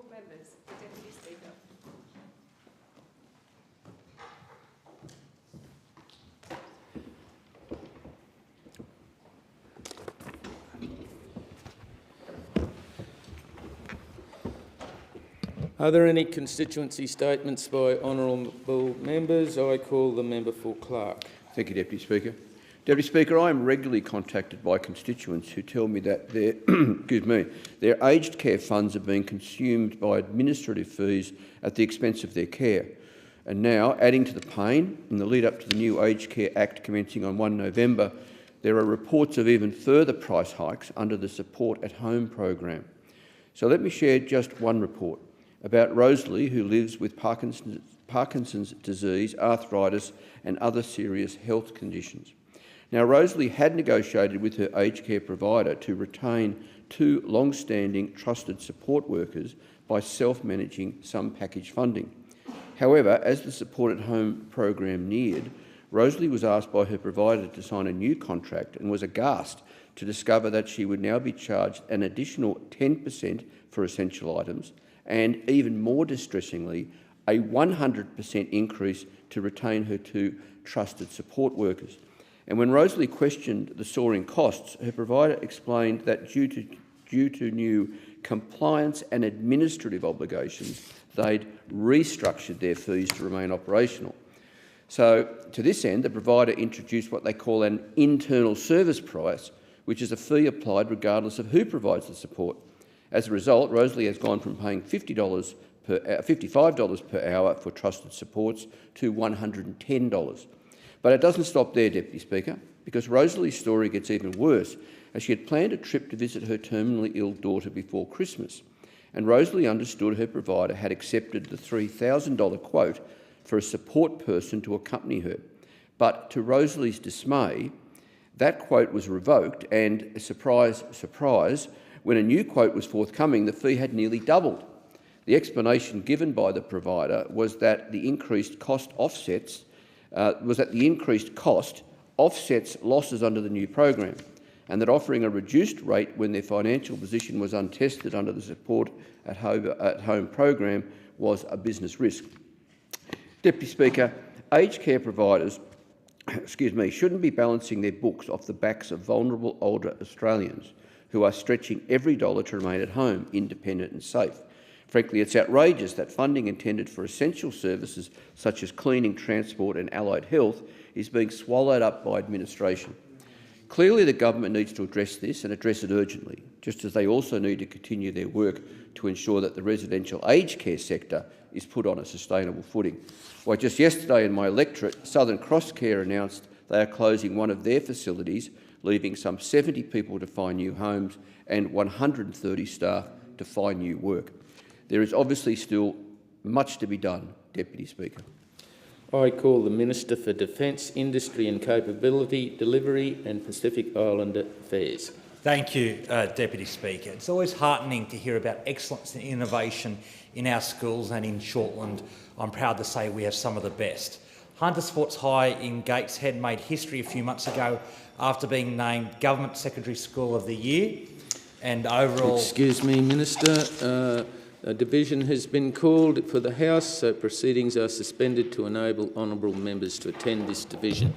honourable members, the Deputy Speaker. Are there any constituency statements by honourable members? I call the member for Clark. Thank you, Deputy Speaker. Deputy Speaker, I am regularly contacted by constituents who tell me that their, their aged care funds are being consumed by administrative fees at the expense of their care. And now, adding to the pain, in the lead up to the new Aged Care Act commencing on 1 November, there are reports of even further price hikes under the Support at Home program. So let me share just one report about Rosalie, who lives with Parkinson's disease, arthritis and other serious health conditions. Now, Rosalie had negotiated with her aged care provider to retain 2 long-standing trusted support workers by self-managing some package funding. However, as the Support at Home program neared, Rosalie was asked by her provider to sign a new contract and was aghast to discover that she would now be charged an additional 10% for essential items and, even more distressingly, a 100% increase to retain her 2 trusted support workers. And when Rosalie questioned the soaring costs, her provider explained that due to new compliance and administrative obligations, they'd restructured their fees to remain operational. So, to this end, the provider introduced what they call an internal service price, which is a fee applied regardless of who provides the support. As a result, Rosalie has gone from paying $55 per hour for trusted supports to $110. But it doesn't stop there, Deputy Speaker, because Rosalie's story gets even worse, as she had planned a trip to visit her terminally ill daughter before Christmas. And Rosalie understood her provider had accepted the $3,000 quote for a support person to accompany her. But to Rosalie's dismay, that quote was revoked and, surprise, surprise, when a new quote was forthcoming, the fee had nearly doubled. The explanation given by the provider was that the increased cost offsets losses under the new program, and that offering a reduced rate when their financial position was untested under the Support at Home program was a business risk. Deputy Speaker, aged care providers shouldn't be balancing their books off the backs of vulnerable older Australians who are stretching every dollar to remain at home, independent and safe. Frankly, it's outrageous that funding intended for essential services such as cleaning, transport and allied health is being swallowed up by administration. Clearly, the government needs to address this and address it urgently, just as they also need to continue their work to ensure that the residential aged care sector is put on a sustainable footing. Why, just yesterday in my electorate, Southern Cross Care announced they are closing one of their facilities, leaving some 70 people to find new homes and 130 staff to find new work. There is obviously still much to be done, Deputy Speaker. I call the Minister for Defence, Industry and Capability Delivery and Pacific Island Affairs. Thank you, Deputy Speaker. It's always heartening to hear about excellence and innovation in our schools, and in Shortland, I'm proud to say we have some of the best. Hunter Sports High in Gateshead made history a few months ago after being named Government Secondary School of the Year, and overall... Excuse me, Minister. A division has been called for the House, so proceedings are suspended to enable honourable members to attend this division.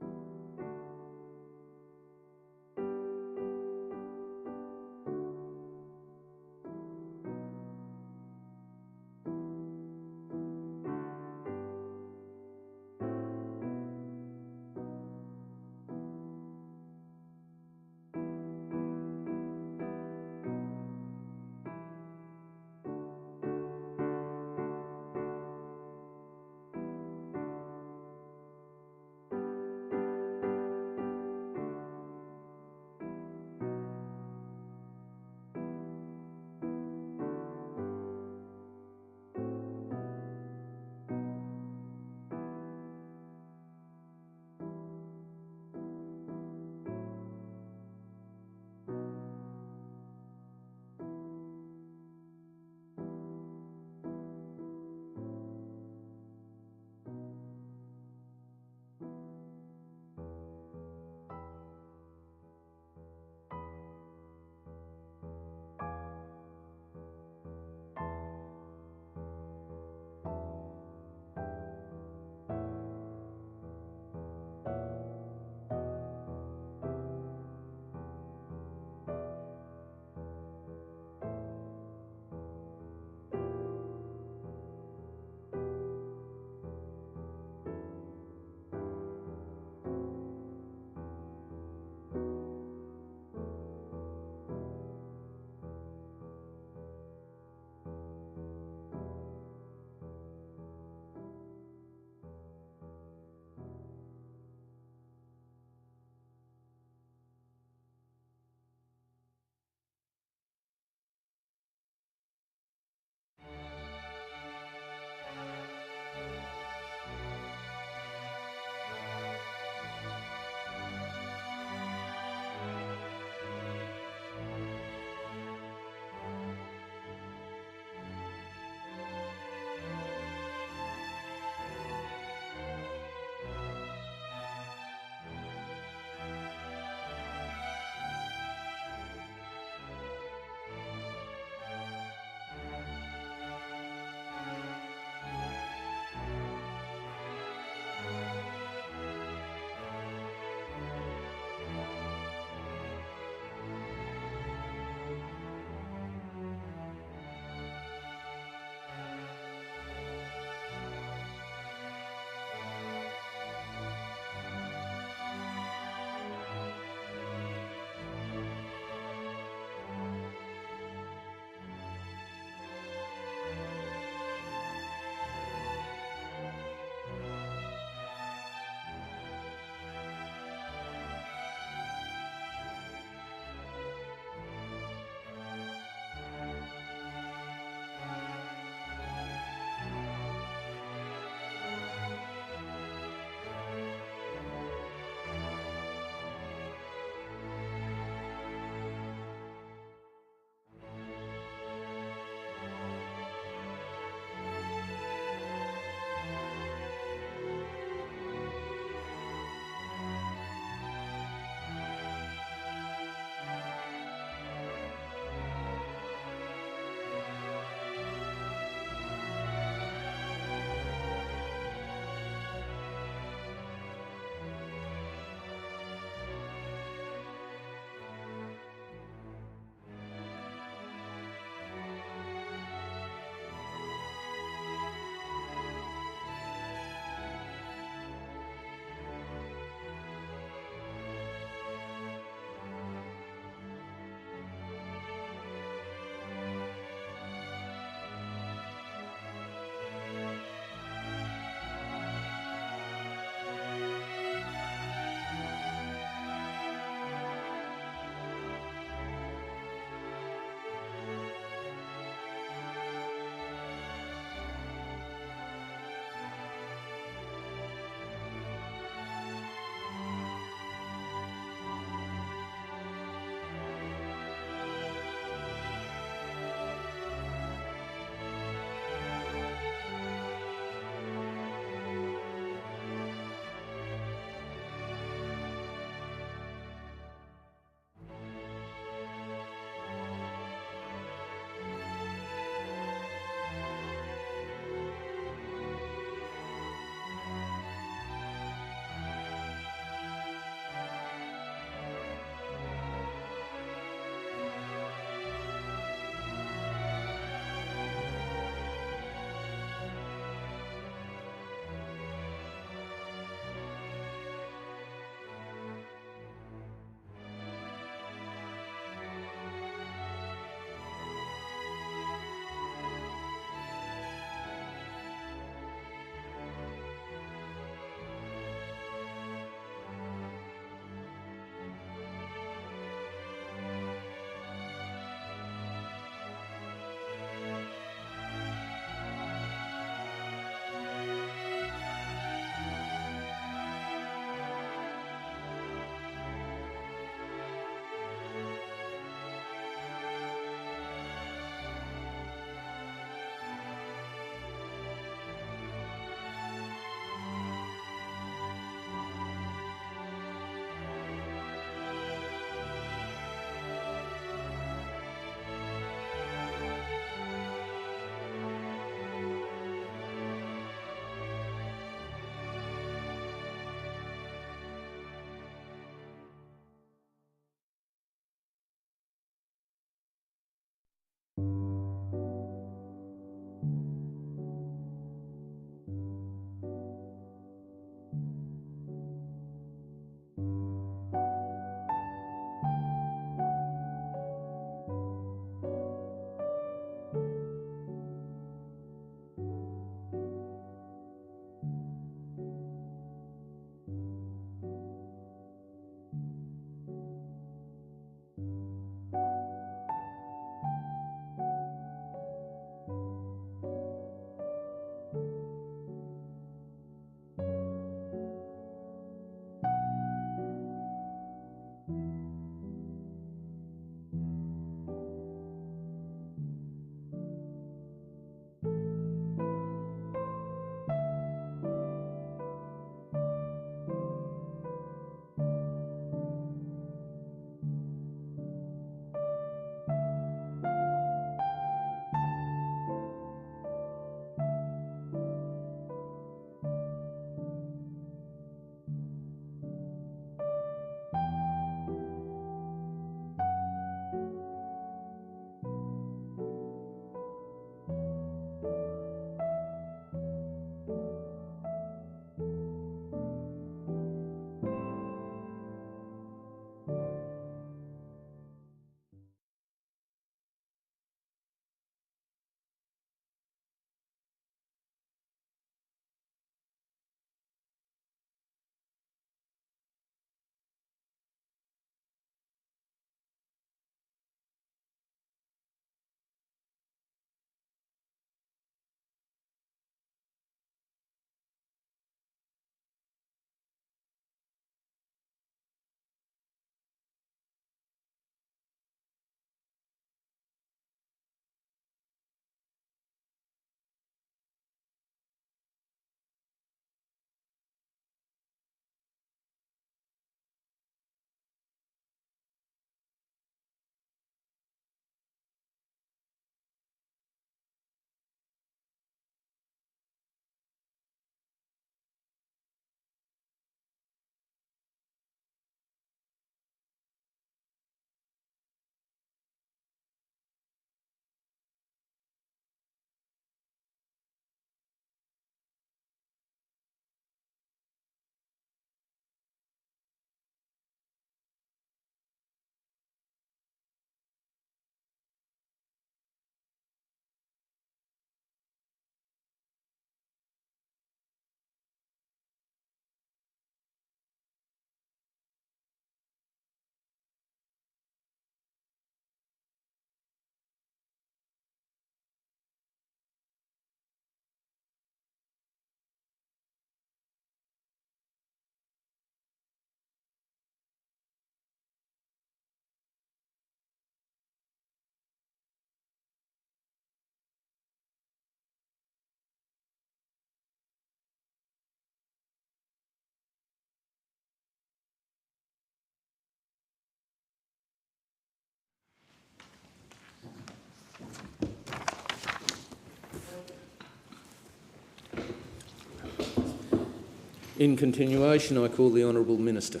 In continuation, I call the Honourable Minister.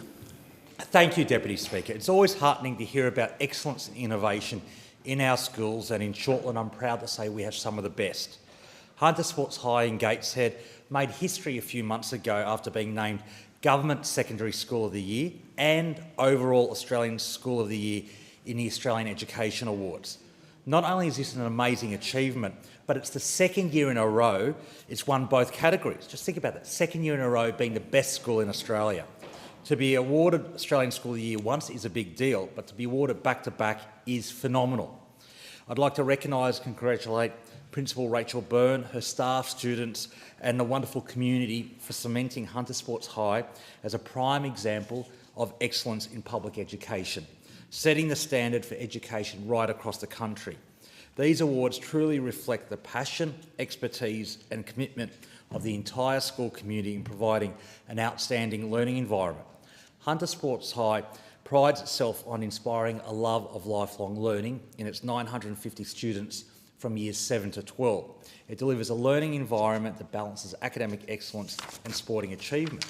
Thank you, Deputy Speaker. It's always heartening to hear about excellence and innovation in our schools, and in Shortland I'm proud to say we have some of the best. Hunter Sports High in Gateshead made history a few months ago after being named Government Secondary School of the Year and overall Australian School of the Year in the Australian Education Awards. Not only is this an amazing achievement, but it's the second year in a row it's won both categories. Just think about that, second year in a row being the best school in Australia. To be awarded Australian School of the Year once is a big deal, but to be awarded back-to-back is phenomenal. I'd like to recognise and congratulate Principal Rachel Byrne, her staff, students and the wonderful community for cementing Hunter Sports High as a prime example of excellence in public education, setting the standard for education right across the country. These awards truly reflect the passion, expertise and commitment of the entire school community in providing an outstanding learning environment. Hunter Sports High prides itself on inspiring a love of lifelong learning in its 950 students from years 7 to 12. It delivers a learning environment that balances academic excellence and sporting achievement.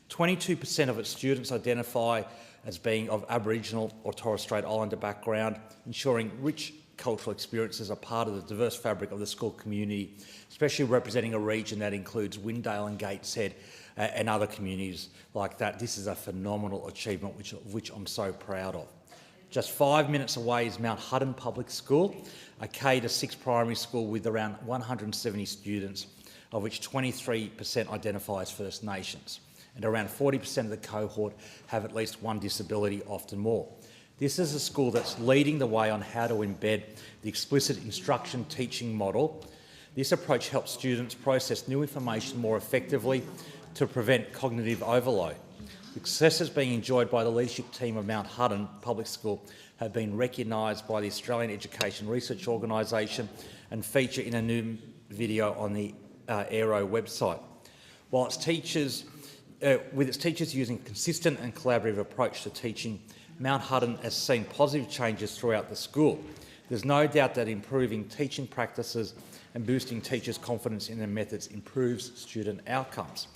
22% of its students identify as being of Aboriginal or Torres Strait Islander background, ensuring rich cultural experiences are part of the diverse fabric of the school community, especially representing a region that includes Windale and Gateshead and other communities like that. This is a phenomenal achievement which I'm so proud of. Just 5 minutes away is Mount Hutton Public School, a K to 6 primary school with around 170 students, of which 23% identify as First Nations, and around 40% of the cohort have at least one disability, often more. This is a school that's leading the way on how to embed the explicit instruction teaching model. This approach helps students process new information more effectively to prevent cognitive overload. Successes being enjoyed by the leadership team of Mount Hutton Public School have been recognised by the Australian Education Research Organisation and feature in a new video on the Aero website. While its teachers, with its teachers using a consistent and collaborative approach to teaching, Mount Hutton has seen positive changes throughout the school. There's no doubt that improving teaching practices and boosting teachers' confidence in their methods improves student outcomes.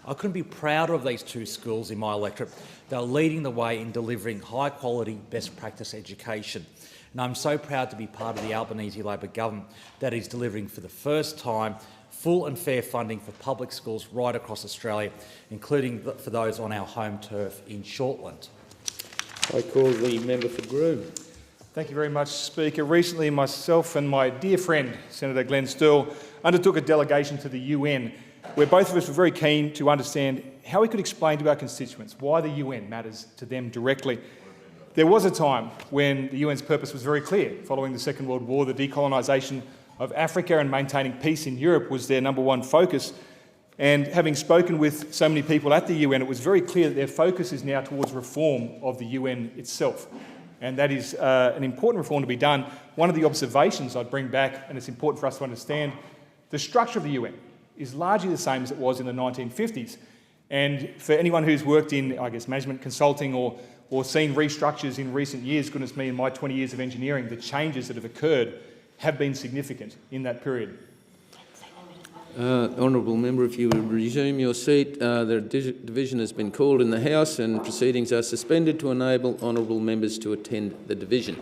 I couldn't be prouder of these two schools in my electorate. They're leading the way in delivering high-quality, best practice education. And I'm so proud to be part of the Albanese Labor government that is delivering for the first time full and fair funding for public schools right across Australia, including for those on our home turf in Shortland. I call the member for Groom. Thank you very much, Speaker. Recently, myself and my dear friend, Senator Glenn Stirl, undertook a delegation to the UN, where both of us were very keen to understand how we could explain to our constituents why the UN matters to them directly. There was a time when the UN's purpose was very clear. Following the Second World War, the decolonisation of Africa and maintaining peace in Europe was their number one focus. And having spoken with so many people at the UN, it was very clear that their focus is now towards reform of the UN itself. And that is an important reform to be done. One of the observations I'd bring back, and it's important for us to understand, the structure of the UN is largely the same as it was in the 1950s. And for anyone who's worked in, I guess, management consulting or seen restructures in recent years, goodness me, in my 20 years of engineering, the changes that have occurred have been significant in that period. Honourable Member, if you would resume your seat. The division has been called in the House and proceedings are suspended to enable honourable members to attend the division.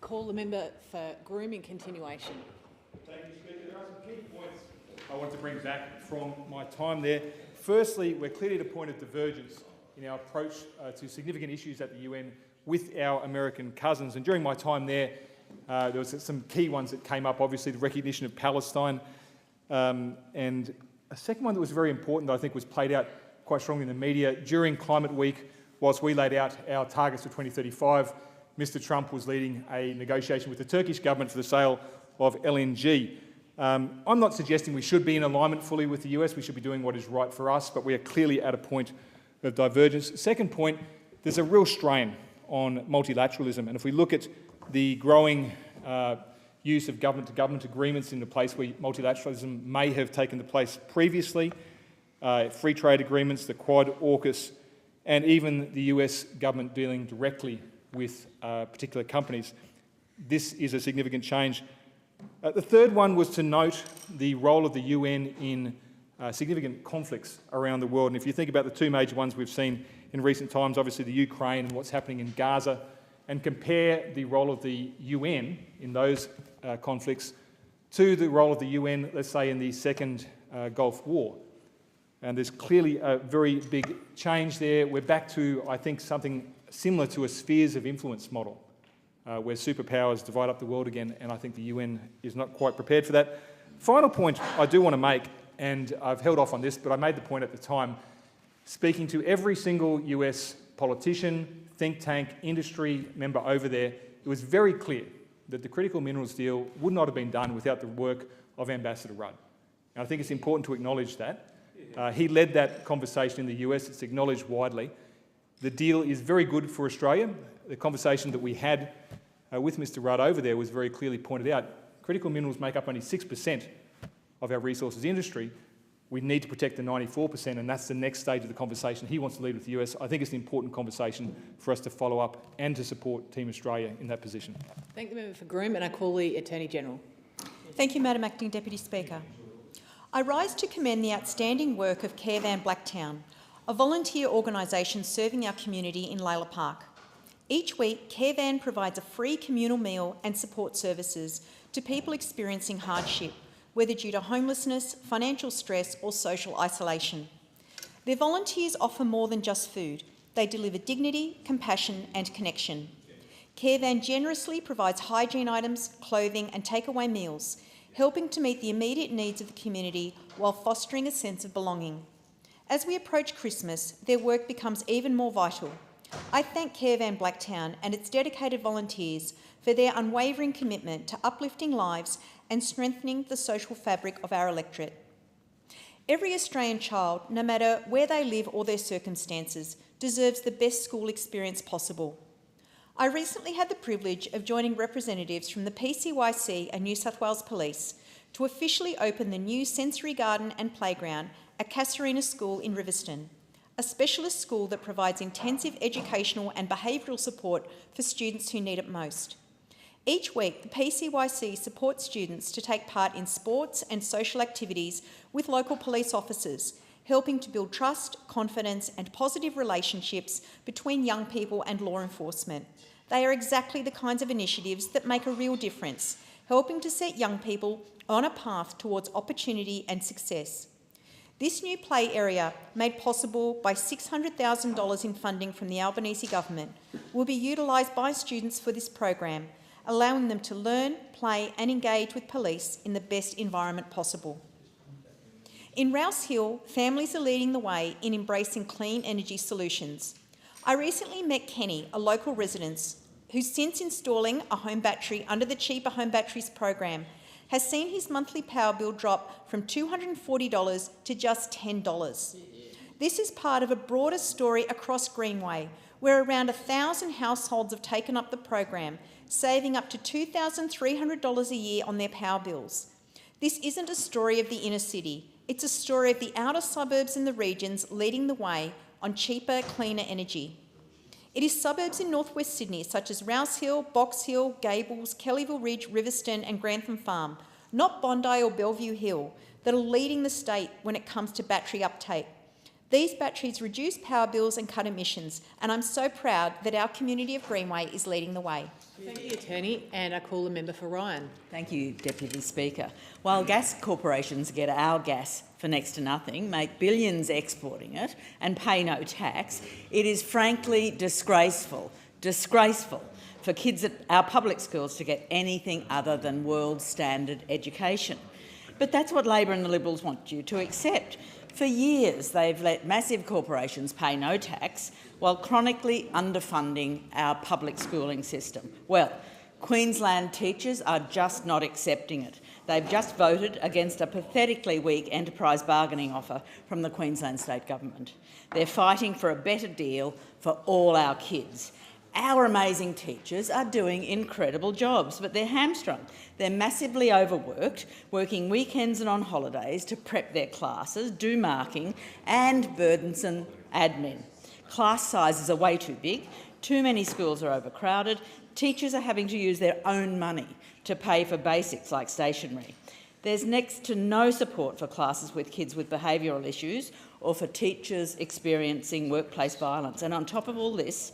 call the member for grooming continuation. Thank you, Speaker. There are some key points I want to bring back from my time there. Firstly, we're clearly at a point of divergence in our approach to significant issues at the UN with our American cousins. And during my time there was some key ones that came up, obviously the recognition of Palestine. And a second one that was very important that I think was played out quite strongly in the media during Climate Week, whilst we laid out our targets for 2035, Mr Trump was leading a negotiation with the Turkish government for the sale of LNG. I'm not suggesting we should be in alignment fully with the US, we should be doing what is right for us, but we are clearly at a point of divergence. Second point, there's a real strain on multilateralism, and if we look at the growing use of government-to-government agreements in a place where multilateralism may have taken the place previously, free trade agreements, the Quad, AUKUS, and even the US government dealing directly with particular companies. This is a significant change. The third one was to note the role of the UN in significant conflicts around the world. And if you think about the two major ones we've seen in recent times, obviously the Ukraine and what's happening in Gaza, and compare the role of the UN in those conflicts to the role of the UN, let's say, in the Second Gulf War. And there's clearly a very big change there. We're back to, I think, something similar to a spheres of influence model, where superpowers divide up the world again, and I think the UN is not quite prepared for that. Final point I do want to make, and I've held off on this, but I made the point at the time, speaking to every single US politician, think tank, industry member over there, it was very clear that the critical minerals deal would not have been done without the work of Ambassador Rudd. And I think it's important to acknowledge that. He led that conversation in the US, it's acknowledged widely. The deal is very good for Australia. The conversation that we had with Mr Rudd over there was very clearly pointed out. Critical minerals make up only 6% of our resources industry. We need to protect the 94%, and that's the next stage of the conversation he wants to lead with the US. I think it's an important conversation for us to follow up and to support Team Australia in that position. Thank the member for Groom, and I call the Attorney-General. Thank you, Madam Acting Deputy Speaker. I rise to commend the outstanding work of Carevan Blacktown, a volunteer organisation serving our community in Layla Park. Each week, Carevan provides a free communal meal and support services to people experiencing hardship, whether due to homelessness, financial stress or social isolation. Their volunteers offer more than just food. They deliver dignity, compassion and connection. Carevan generously provides hygiene items, clothing and takeaway meals, helping to meet the immediate needs of the community while fostering a sense of belonging. As we approach Christmas, their work becomes even more vital. I thank Carevan Blacktown and its dedicated volunteers for their unwavering commitment to uplifting lives and strengthening the social fabric of our electorate. Every Australian child, no matter where they live or their circumstances, deserves the best school experience possible. I recently had the privilege of joining representatives from the PCYC and New South Wales Police to officially open the new sensory garden and playground at Casuarina School in Riverstone, a specialist school that provides intensive educational and behavioural support for students who need it most. Each week, the PCYC supports students to take part in sports and social activities with local police officers, helping to build trust, confidence and positive relationships between young people and law enforcement. They are exactly the kinds of initiatives that make a real difference, helping to set young people on a path towards opportunity and success. This new play area, made possible by $600,000 in funding from the Albanese government, will be utilised by students for this program, allowing them to learn, play and engage with police in the best environment possible. In Rouse Hill, families are leading the way in embracing clean energy solutions. I recently met Kenny, a local resident, who since installing a home battery under the Cheaper Home Batteries program, has seen his monthly power bill drop from $240 to just $10. This is part of a broader story across Greenway, where around 1,000 households have taken up the program, saving up to $2,300 a year on their power bills. This isn't a story of the inner city, it's a story of the outer suburbs and the regions leading the way on cheaper, cleaner energy. It is suburbs in northwest Sydney such as Rouse Hill, Box Hill, Gables, Kellyville Ridge, Riverstone and Grantham Farm, not Bondi or Bellevue Hill, that are leading the state when it comes to battery uptake. These batteries reduce power bills and cut emissions, and I'm so proud that our community of Greenway is leading the way. Thank you, Attorney, and I call the member for Ryan. Thank you, Deputy Speaker. While gas corporations get our gas for next to nothing, make billions exporting it and pay no tax, it is frankly disgraceful for kids at our public schools to get anything other than world standard education. But that's what Labor and the Liberals want you to accept. For years, they've let massive corporations pay no tax while chronically underfunding our public schooling system. Well, Queensland teachers are just not accepting it. They've just voted against a pathetically weak enterprise bargaining offer from the Queensland State Government. They're fighting for a better deal for all our kids. Our amazing teachers are doing incredible jobs, but they're hamstrung. They're massively overworked, working weekends and on holidays to prep their classes, do marking and burdensome admin. Class sizes are way too big, too many schools are overcrowded, teachers are having to use their own money to pay for basics like stationery. There's next to no support for classes with kids with behavioural issues or for teachers experiencing workplace violence. And on top of all this,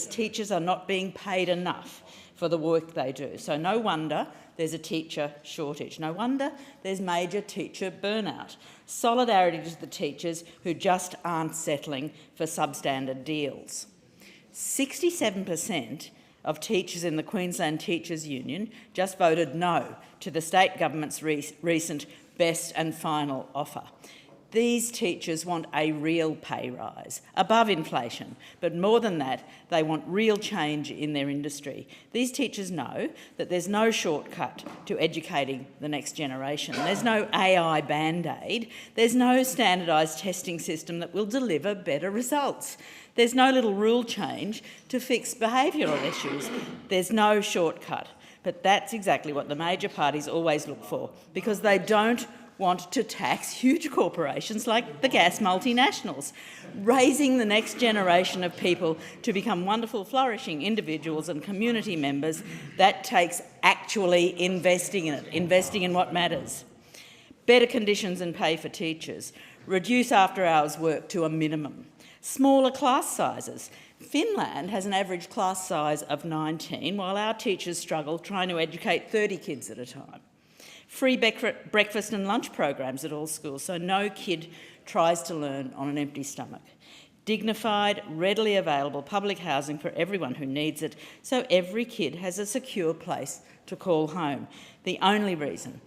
teachers are not being paid enough for the work they do. So no wonder there's a teacher shortage. No wonder there's major teacher burnout. Solidarity to the teachers who just aren't settling for substandard deals. 67% of teachers in the Queensland Teachers Union just voted no to the state government's recent best and final offer. These teachers want a real pay rise, above inflation, but more than that, they want real change in their industry. These teachers know that there's no shortcut to educating the next generation. There's no AI band-aid. There's no standardised testing system that will deliver better results. There's no little rule change to fix behavioural issues. There's no shortcut. But that's exactly what the major parties always look for, because they don't want to tax huge corporations like the gas multinationals. Raising the next generation of people to become wonderful, flourishing individuals and community members, that takes actually investing in it, investing in what matters. Better conditions and pay for teachers. Reduce after-hours work to a minimum. Smaller class sizes. Finland has an average class size of 19, while our teachers struggle trying to educate 30 kids at a time. Free breakfast and lunch programs at all schools, so no kid tries to learn on an empty stomach. Dignified, readily available public housing for everyone who needs it, so every kid has a secure place to call home. The only reason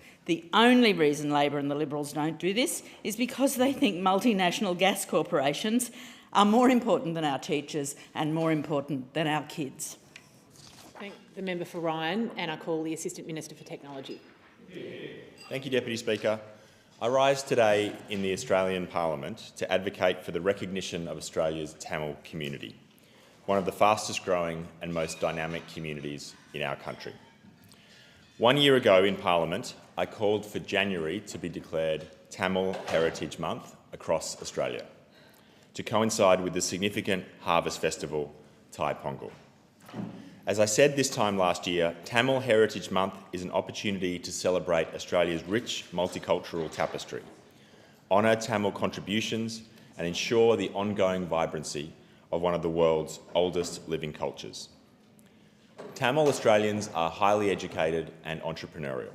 Labor and the Liberals don't do this is because they think multinational gas corporations are more important than our teachers and more important than our kids. Thank the member for Ryan, and I call the Assistant Minister for Technology. Thank you, Deputy Speaker. I rise today in the Australian Parliament to advocate for the recognition of Australia's Tamil community, one of the fastest growing and most dynamic communities in our country. 1 year ago in Parliament, I called for January to be declared Tamil Heritage Month across Australia, to coincide with the significant harvest festival, Thai Pongal. As I said this time last year, Tamil Heritage Month is an opportunity to celebrate Australia's rich multicultural tapestry, honour Tamil contributions and ensure the ongoing vibrancy of one of the world's oldest living cultures. Tamil Australians are highly educated and entrepreneurial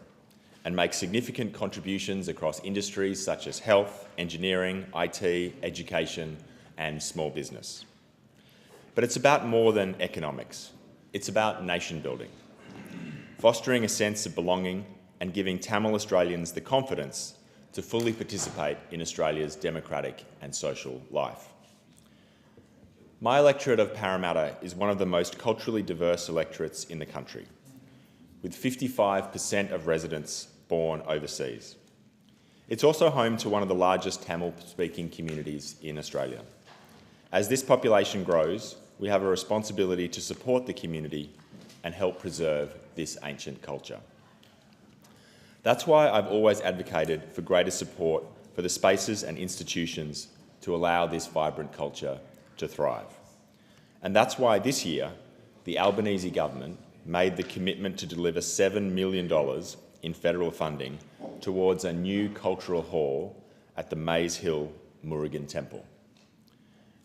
and make significant contributions across industries such as health, engineering, IT, education and small business. But it's about more than economics. It's about nation building, fostering a sense of belonging and giving Tamil Australians the confidence to fully participate in Australia's democratic and social life. My electorate of Parramatta is one of the most culturally diverse electorates in the country, with 55% of residents born overseas. It's also home to one of the largest Tamil-speaking communities in Australia. As this population grows, we have a responsibility to support the community and help preserve this ancient culture. That's why I've always advocated for greater support for the spaces and institutions to allow this vibrant culture to thrive. And that's why this year, the Albanese government made the commitment to deliver $7 million in federal funding towards a new cultural hall at the Maze Hill Murugan Temple.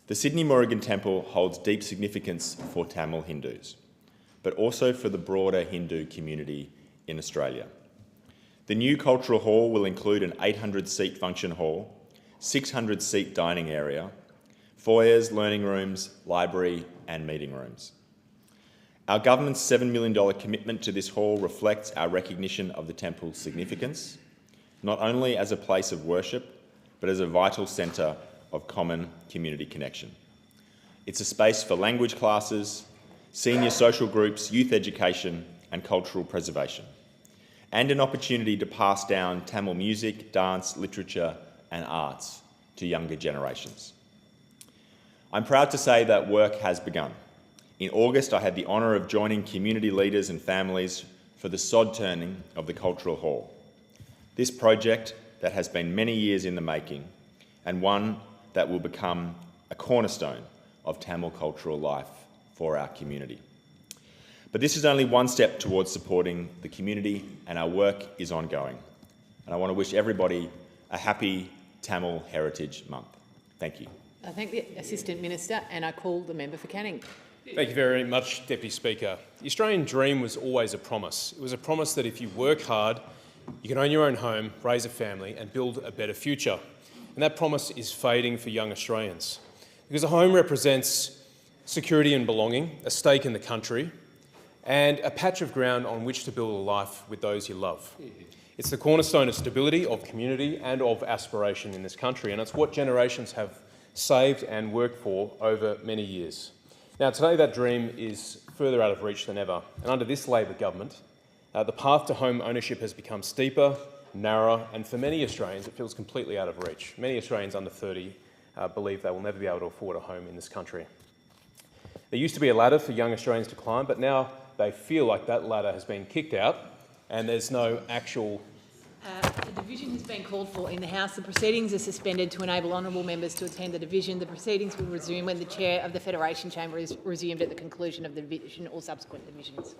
The Sydney Murugan Temple holds deep significance for Tamil Hindus, but also for the broader Hindu community in Australia. The new cultural hall will include an 800-seat function hall, 600-seat dining area, foyers, learning rooms, library and meeting rooms. Our government's $7 million commitment to this hall reflects our recognition of the temple's significance, not only as a place of worship, but as a vital centre of common community connection. It's a space for language classes, senior social groups, youth education and cultural preservation, and an opportunity to pass down Tamil music, dance, literature and arts to younger generations. I'm proud to say that work has begun. In August, I had the honour of joining community leaders and families for the sod turning of the Cultural Hall. This project that has been many years in the making and one that will become a cornerstone of Tamil cultural life for our community. But this is only one step towards supporting the community and our work is ongoing. And I want to wish everybody a happy Tamil Heritage Month. Thank you. I thank the Assistant Minister and I call the member for Canning. Thank you very much, Deputy Speaker. The Australian dream was always a promise. It was a promise that if you work hard, you can own your own home, raise a family and build a better future. And that promise is fading for young Australians. Because a home represents security and belonging, a stake in the country, and a patch of ground on which to build a life with those you love. It's the cornerstone of stability, of community and of aspiration in this country, and it's what generations have saved and worked for over many years. Now, today that dream is further out of reach than ever, and under this Labor government, the path to home ownership has become steeper, narrower, and for many Australians it feels completely out of reach. Many Australians under 30 believe they will never be able to afford a home in this country. There used to be a ladder for young Australians to climb, but now they feel like that ladder has been kicked out and there's no actual... The division has been called for in the House. The proceedings are suspended to enable honourable members to attend the division. The proceedings will resume when the Chair of the Federation Chamber is resumed at the conclusion of the division or subsequent divisions.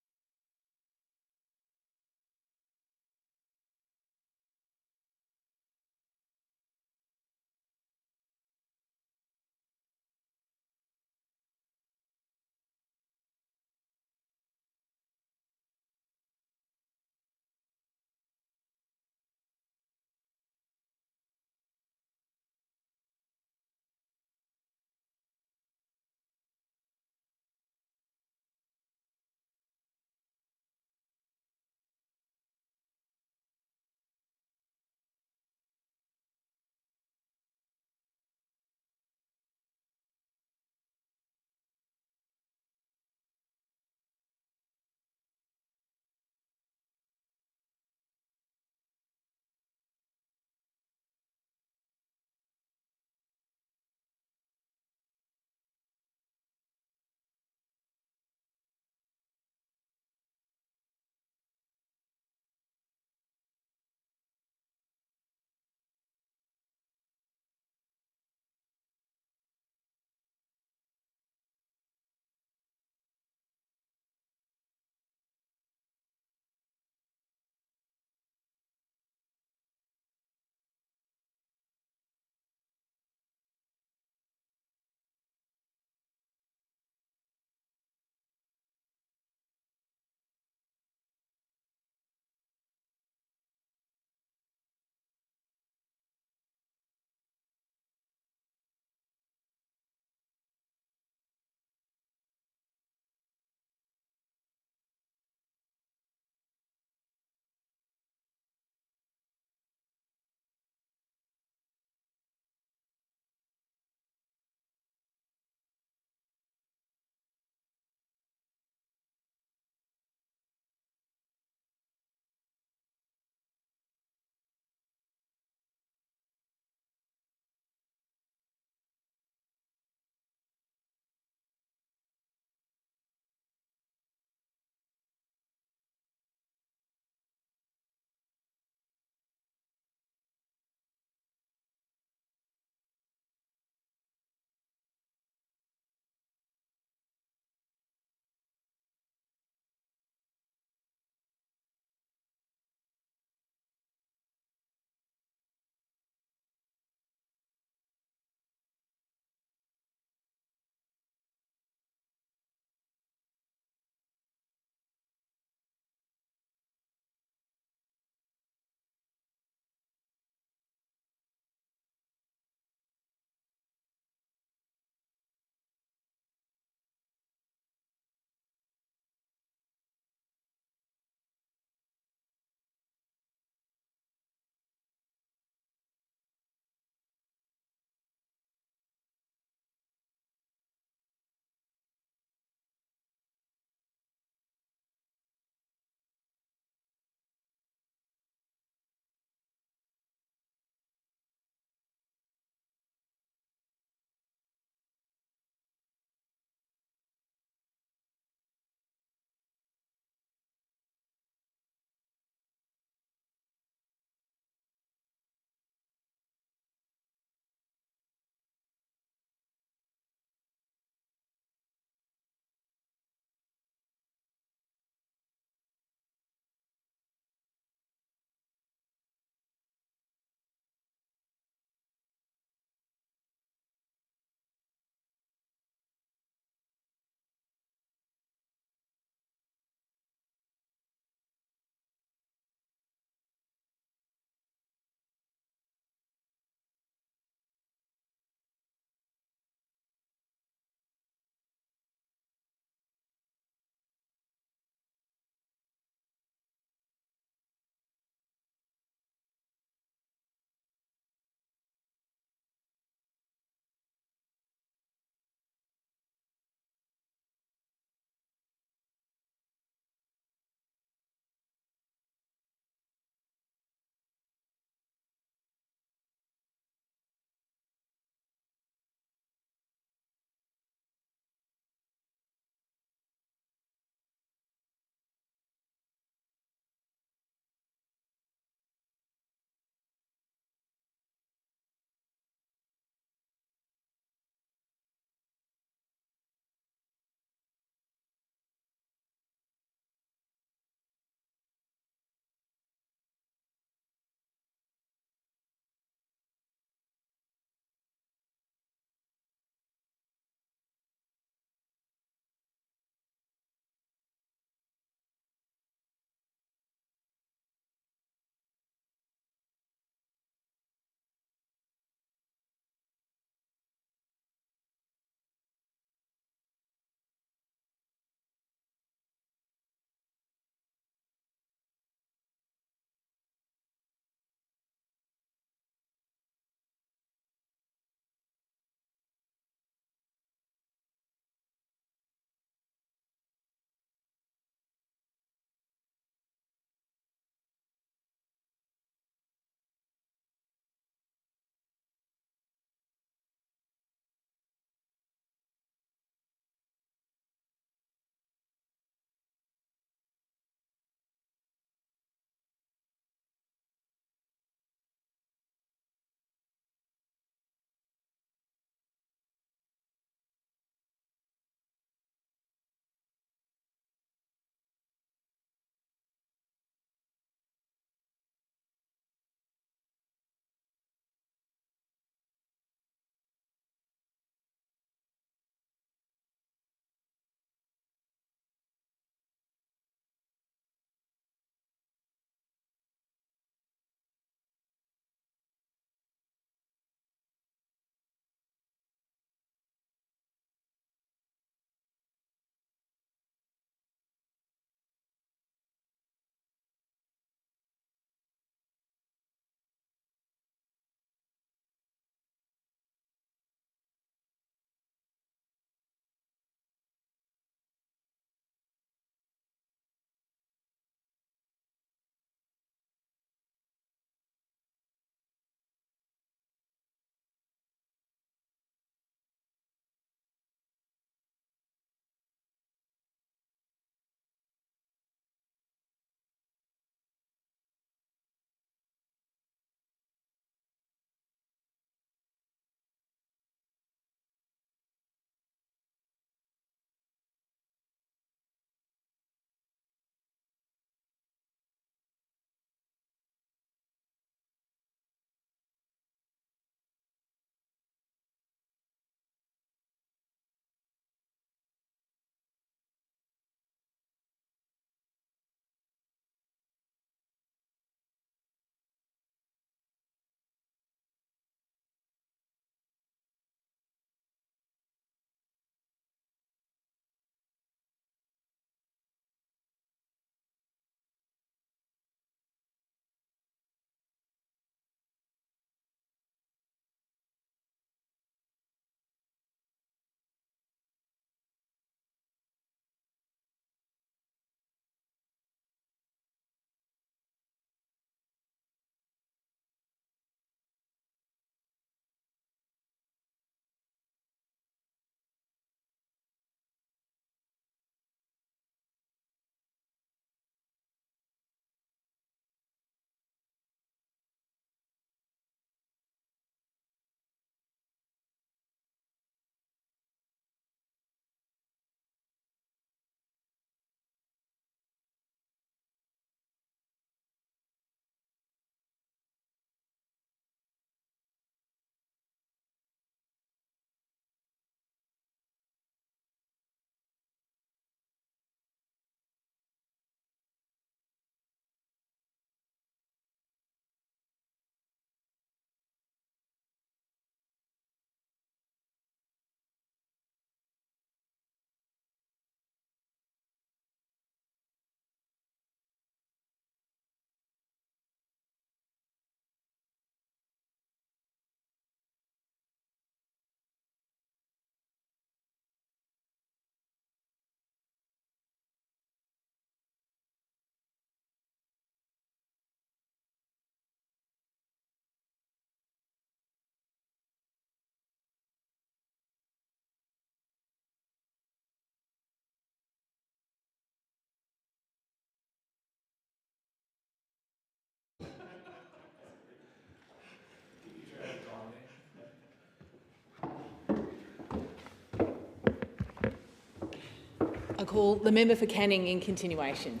call the member for Canning in continuation.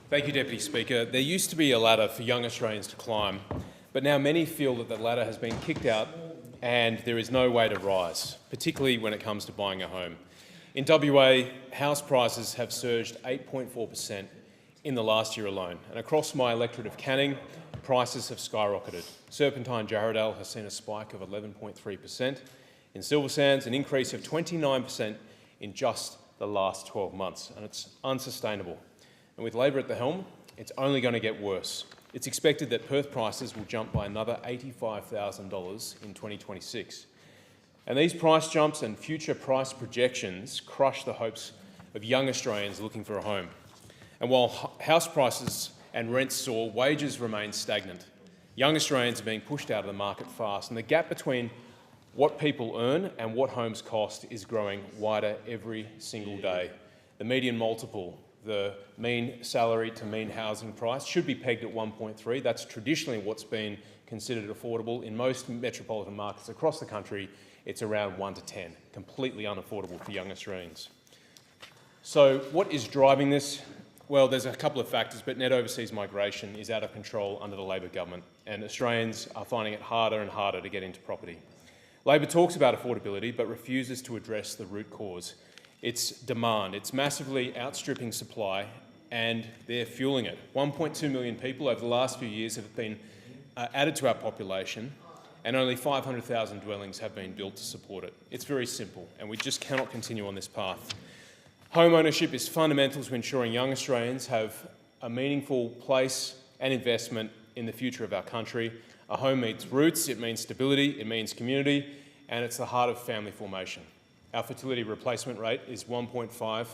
Thank you, Deputy Speaker. There used to be a ladder for young Australians to climb, but now many feel that the ladder has been kicked out and there is no way to rise, particularly when it comes to buying a home. In WA, house prices have surged 8.4% in the last year alone, and across my electorate of Canning, prices have skyrocketed. Serpentine Jarrahdale has seen a spike of 11.3%. In Silver Sands, an increase of 29% in just the last 12 months, and it's unsustainable. And with Labor at the helm, it's only going to get worse. It's expected that Perth prices will jump by another $85,000 in 2026. And these price jumps and future price projections crush the hopes of young Australians looking for a home. And while house prices and rents soar, wages remain stagnant. Young Australians are being pushed out of the market fast, and the gap between what people earn and what homes cost is growing wider every single day. The median multiple, the mean salary to mean housing price, should be pegged at 1.3. That's traditionally what's been considered affordable. In most metropolitan markets across the country, it's around 1 to 10, completely unaffordable for young Australians. So what is driving this? Well, there's a couple of factors, but net overseas migration is out of control under the Labor government, and Australians are finding it harder and harder to get into property. Labor talks about affordability, but refuses to address the root cause. It's demand. It's massively outstripping supply, and they're fueling it. 1.2 million people over the last few years have been added to our population, and only 500,000 dwellings have been built to support it. It's very simple, and we just cannot continue on this path. Home ownership is fundamental to ensuring young Australians have a meaningful place and investment in the future of our country. A home means roots, it means stability, it means community, and it's the heart of family formation. Our fertility replacement rate is 1.5,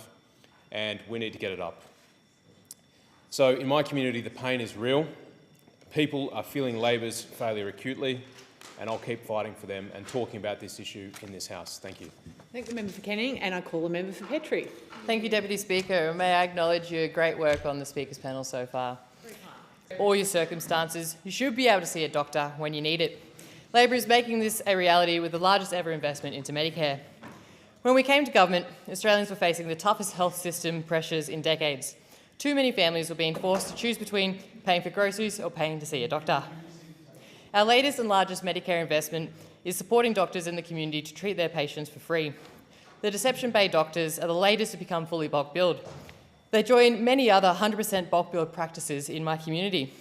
and we need to get it up. So in my community, the pain is real. People are feeling Labor's failure acutely, and I'll keep fighting for them and talking about this issue in this House. Thank you. Thank the member for Canning, and I call the member for Petrie. Thank you, Deputy Speaker. May I acknowledge your great work on the Speaker's panel so far. All your circumstances, you should be able to see a doctor when you need it. Labor is making this a reality with the largest ever investment into Medicare. When we came to government, Australians were facing the toughest health system pressures in decades. Too many families were being forced to choose between paying for groceries or paying to see a doctor. Our latest and largest Medicare investment is supporting doctors in the community to treat their patients for free. The Deception Bay doctors are the latest to become fully bulk billed. They join many other 100% bulk billed practices in my community.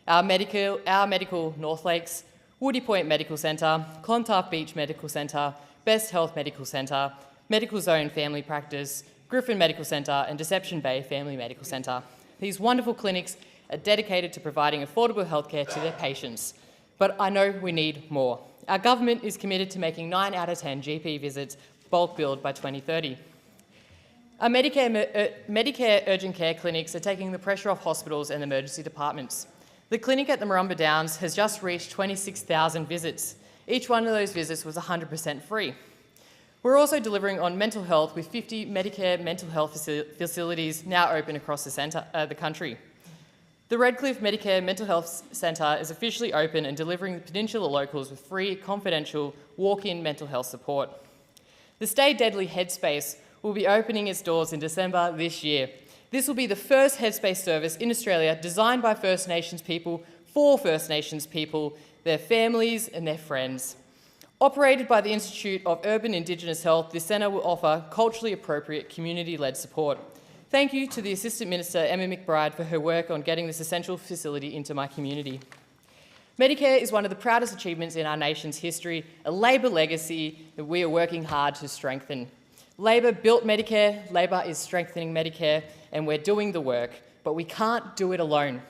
Our medical North Lakes, Woody Point Medical Centre, Clontarf Beach Medical Centre, Best Health Medical Centre, Medical Zone Family Practice, Griffin Medical Centre and Deception Bay Family Medical Centre. These wonderful clinics are dedicated to providing affordable healthcare to their patients. But I know we need more. Our government is committed to making 9 out of 10 GP visits bulk billed by 2030. Our Medicare urgent care clinics are taking the pressure off hospitals and emergency departments. The clinic at the Marumba Downs has just reached 26,000 visits. Each one of those visits was 100% free. We're also delivering on mental health with 50 Medicare mental health facilities now open across the country. The Redcliffe Medicare Mental Health Centre is officially open and delivering the Peninsula locals with free, confidential, walk-in mental health support. The Stay Deadly Headspace will be opening its doors in December this year. This will be the first Headspace service in Australia designed by First Nations people for First Nations people, their families and their friends. Operated by the Institute of Urban Indigenous Health, this centre will offer culturally appropriate, community-led support. Thank you to the Assistant Minister, Emma McBride, for her work on getting this essential facility into my community. Medicare is one of the proudest achievements in our nation's history, a Labor legacy that we are working hard to strengthen. Labor built Medicare, Labor is strengthening Medicare, and we're doing the work, but we can't do it alone.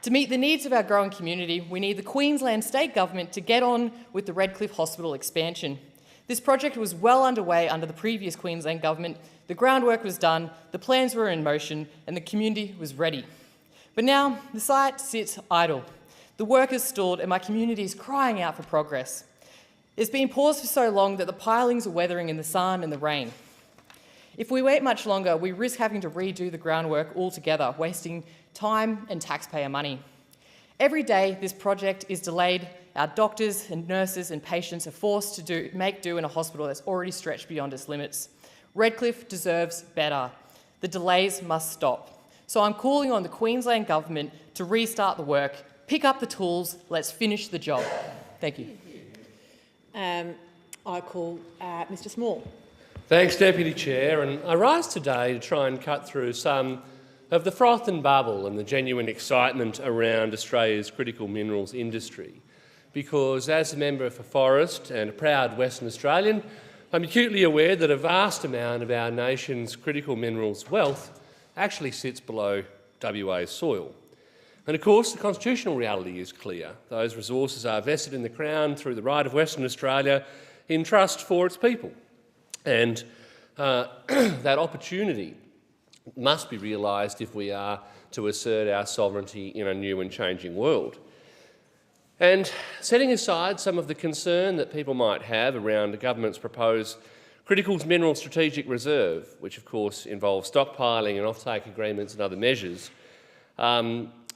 To meet the needs of our growing community, we need the Queensland State Government to get on with the Redcliffe Hospital expansion. This project was well underway under the previous Queensland Government. The groundwork was done, the plans were in motion, and the community was ready. But now the site sits idle. The work is stalled and my community is crying out for progress. It's been paused for so long that the pilings are weathering in the sun and the rain. If we wait much longer, we risk having to redo the groundwork altogether, wasting time and taxpayer money. Every day this project is delayed, our doctors and nurses and patients are forced to make do in a hospital that's already stretched beyond its limits. Redcliffe deserves better. The delays must stop. So I'm calling on the Queensland Government to restart the work, pick up the tools, let's finish the job. Thank you. I call Mr Small. Thanks, Deputy Chair, and I rise today to try and cut through some of the froth and bubble and the genuine excitement around Australia's critical minerals industry. Because as a member for Forest and a proud Western Australian, I'm acutely aware that a vast amount of our nation's critical minerals wealth actually sits below WA's soil. And of course, the constitutional reality is clear. Those resources are vested in the Crown through the right of Western Australia in trust for its people. And that opportunity must be realised if we are to assert our sovereignty in a new and changing world. And setting aside some of the concern that people might have around the government's proposed critical mineral strategic reserve, which of course involves stockpiling and offtake agreements and other measures,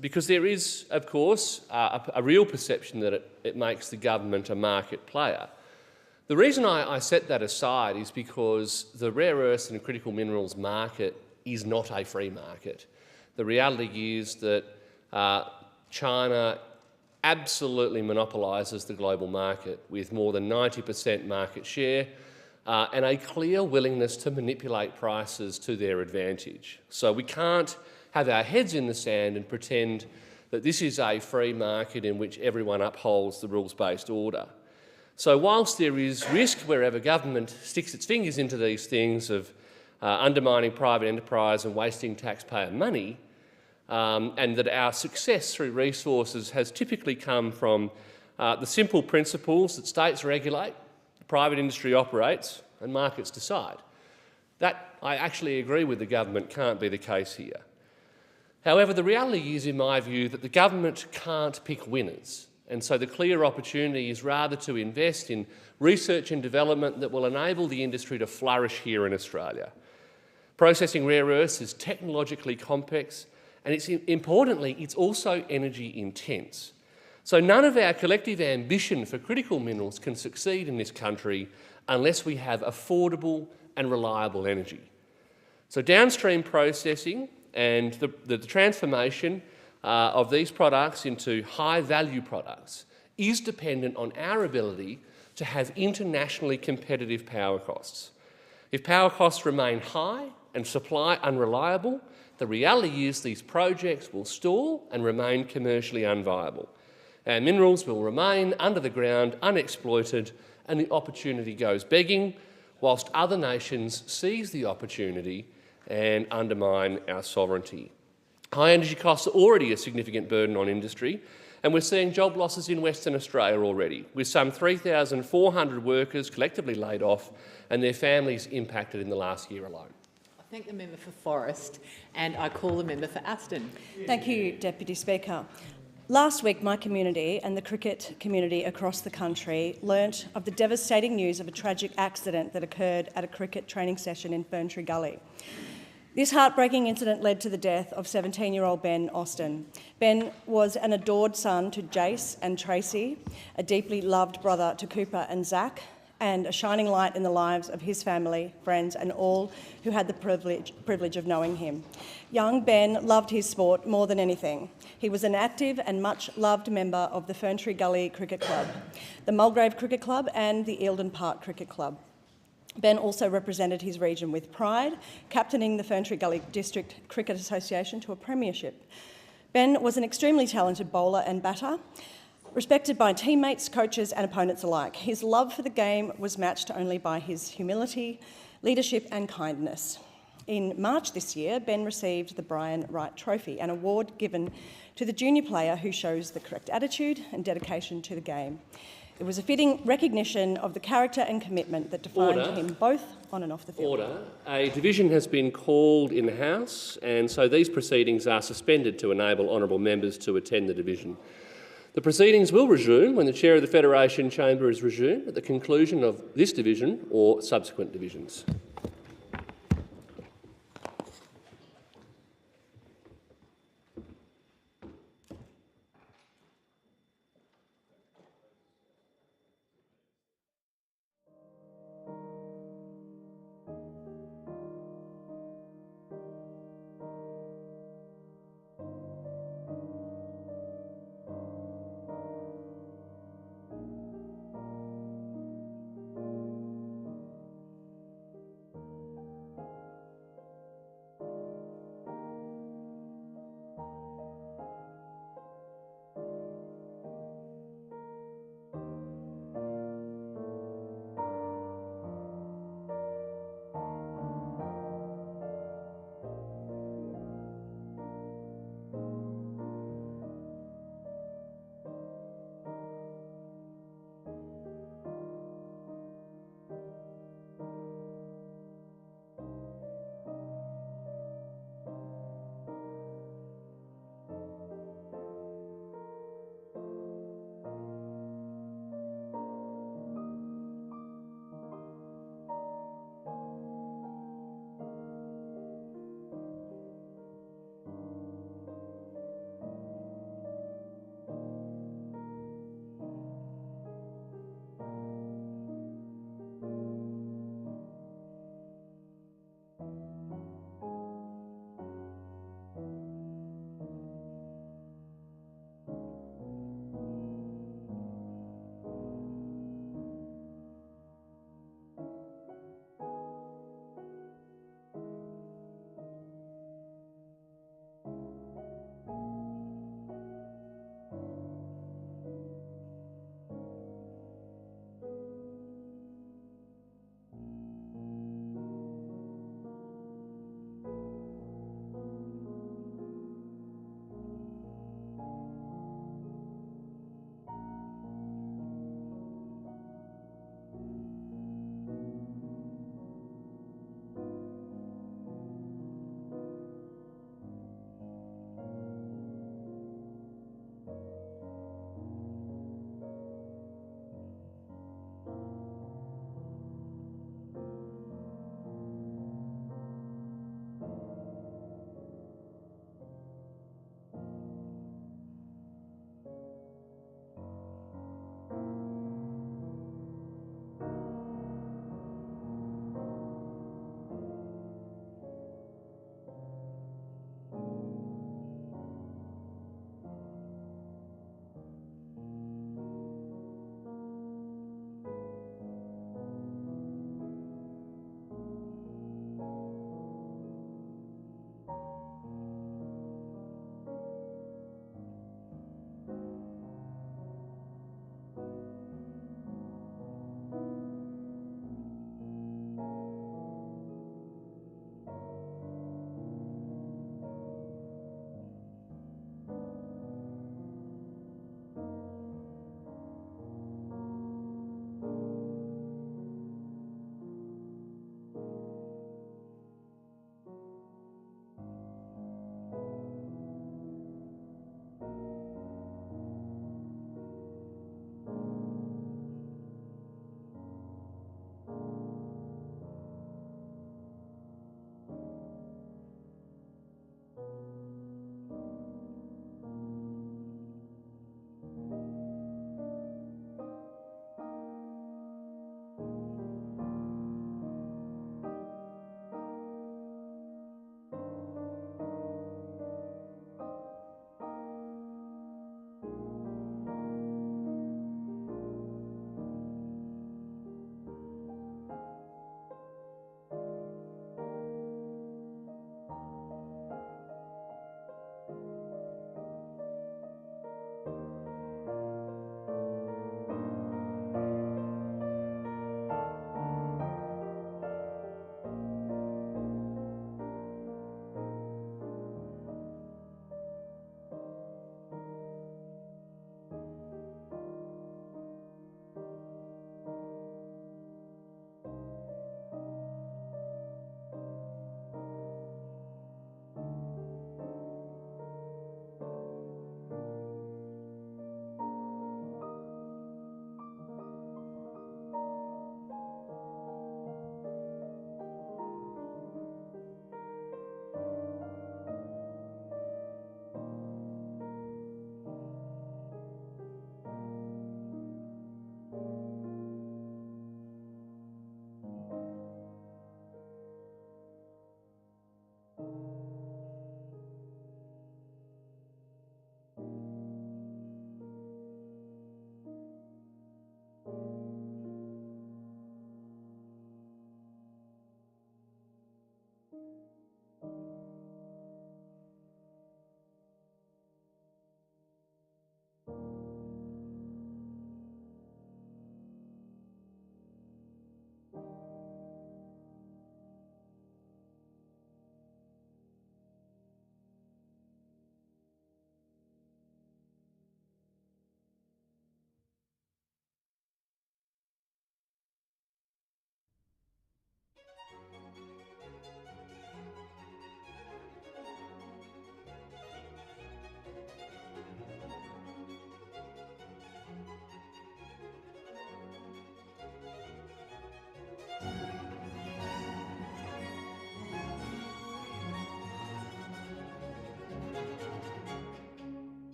because there is, of course, a real perception that it makes the government a market player. The reason I set that aside is because the rare earths and critical minerals market is not a free market. The reality is that China absolutely monopolises the global market with more than 90% market share and a clear willingness to manipulate prices to their advantage. So we can't have our heads in the sand and pretend that this is a free market in which everyone upholds the rules-based order. So whilst there is risk wherever government sticks its fingers into these things of undermining private enterprise and wasting taxpayer money, and that our success through resources has typically come from the simple principles that states regulate, private industry operates and markets decide. That, I actually agree with the government, can't be the case here. However, the reality is, in my view, that the government can't pick winners. And so the clear opportunity is rather to invest in research and development that will enable the industry to flourish here in Australia. Processing rare earths is technologically complex and importantly, it's also energy intense. So none of our collective ambition for critical minerals can succeed in this country unless we have affordable and reliable energy. So downstream processing and the transformation of these products into high-value products is dependent on our ability to have internationally competitive power costs. If power costs remain high and supply unreliable, the reality is these projects will stall and remain commercially unviable. Our minerals will remain under the ground, unexploited, and the opportunity goes begging, whilst other nations seize the opportunity and undermine our sovereignty. High energy costs are already a significant burden on industry, and we're seeing job losses in Western Australia already, with some 3,400 workers collectively laid off and their families impacted in the last year alone. I thank the member for Forest and I call the member for Aston. Thank you, Deputy Speaker. Last week, my community and the cricket community across the country learnt of the devastating news of a tragic accident that occurred at a cricket training session in Ferntree Gully. This heartbreaking incident led to the death of 17-year-old Ben Austin. Ben was an adored son to Jace and Tracy, a deeply loved brother to Cooper and Zach, and a shining light in the lives of his family, friends and all who had the privilege of knowing him. Young Ben loved his sport more than anything. He was an active and much-loved member of the Ferntree Gully Cricket Club, the Mulgrave Cricket Club and the Eildon Park Cricket Club. Ben also represented his region with pride, captaining the Ferntree Gully District Cricket Association to a premiership. Ben was an extremely talented bowler and batter, respected by teammates, coaches and opponents alike. His love for the game was matched only by his humility, leadership and kindness. In March this year, Ben received the Brian Wright Trophy, an award given to the junior player who shows the correct attitude and dedication to the game. It was a fitting recognition of the character and commitment that defined him both on and off the field. Order. A division has been called in the House, and so these proceedings are suspended to enable honourable members to attend the division. The proceedings will resume when the Chair of the Federation Chamber is resumed at the conclusion of this division or subsequent divisions.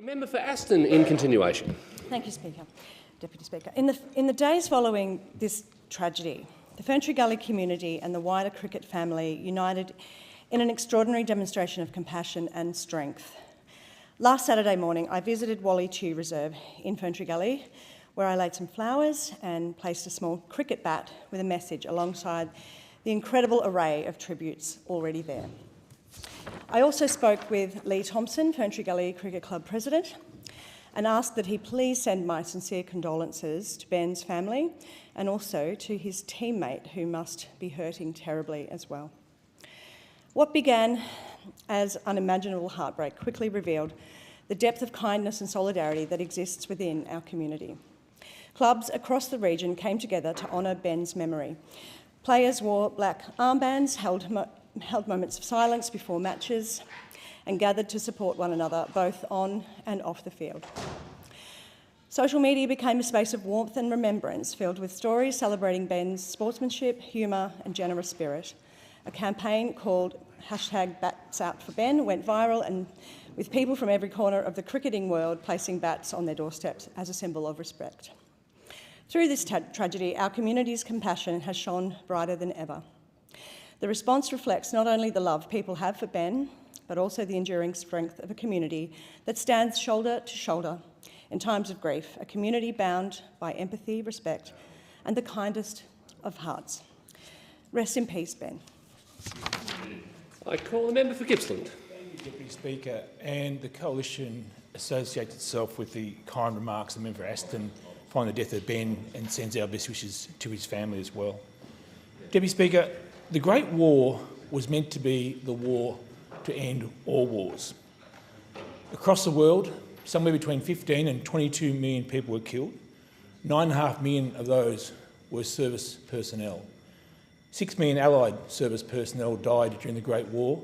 Member for Aston in continuation. Thank you, Speaker. Deputy Speaker. In the days following this tragedy, the Ferntree Gully community and the wider cricket family united in an extraordinary demonstration of compassion and strength. Last Saturday morning, I visited Wally Chew Reserve in Ferntree Gully, where I laid some flowers and placed a small cricket bat with a message alongside the incredible array of tributes already there. I also spoke with Lee Thompson, Ferntree Gully Cricket Club President, and asked that he please send my sincere condolences to Ben's family and also to his teammate, who must be hurting terribly as well. What began as unimaginable heartbreak quickly revealed the depth of kindness and solidarity that exists within our community. Clubs across the region came together to honour Ben's memory. Players wore black armbands, held moments of silence before matches, and gathered to support one another, both on and off the field. Social media became a space of warmth and remembrance, filled with stories celebrating Ben's sportsmanship, humour and generous spirit. A campaign called #BatsOutForBen went viral, and with people from every corner of the cricketing world placing bats on their doorsteps as a symbol of respect. Through this tragedy, our community's compassion has shone brighter than ever. The response reflects not only the love people have for Ben, but also the enduring strength of a community that stands shoulder to shoulder in times of grief, a community bound by empathy, respect, and the kindest of hearts. Rest in peace, Ben. I call the member for Gippsland. Thank you, Deputy Speaker. And the Coalition associates itself with the kind remarks of the member for Aston following the death of Ben and sends our best wishes to his family as well. Deputy Speaker, the Great War was meant to be the war to end all wars. Across the world, somewhere between 15 and 22 million people were killed. 9.5 million of those were service personnel. 6 million Allied service personnel died during the Great War,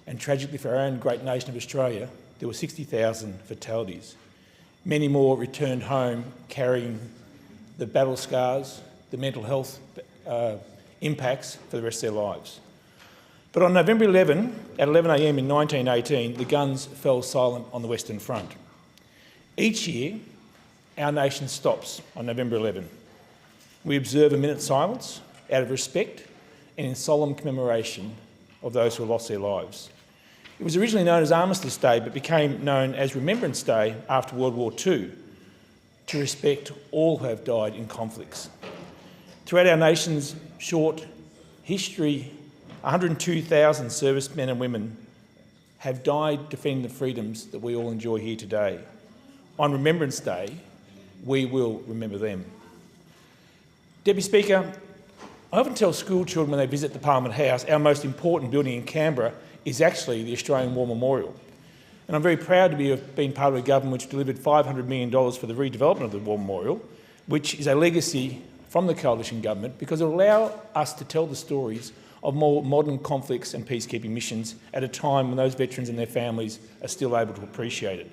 and tragically for our own great nation of Australia, there were 60,000 fatalities. Many more returned home carrying the battle scars, the mental health impacts for the rest of their lives. But on November 11, at 11 a.m. in 1918, the guns fell silent on the Western Front. Each year, our nation stops on November 11. We observe a minute's silence out of respect and in solemn commemoration of those who lost their lives. It was originally known as Armistice Day, but became known as Remembrance Day after World War II, to respect all who have died in conflicts. Throughout our nation's short history, 102,000 servicemen and women have died defending the freedoms that we all enjoy here today. On Remembrance Day, we will remember them. Deputy Speaker, I often tell school children when they visit the Parliament House, our most important building in Canberra is actually the Australian War Memorial. And I'm very proud to have been part of a government which delivered $500 million for the redevelopment of the War Memorial, which is a legacy from the Coalition Government because it will allow us to tell the stories of more modern conflicts and peacekeeping missions at a time when those veterans and their families are still able to appreciate it.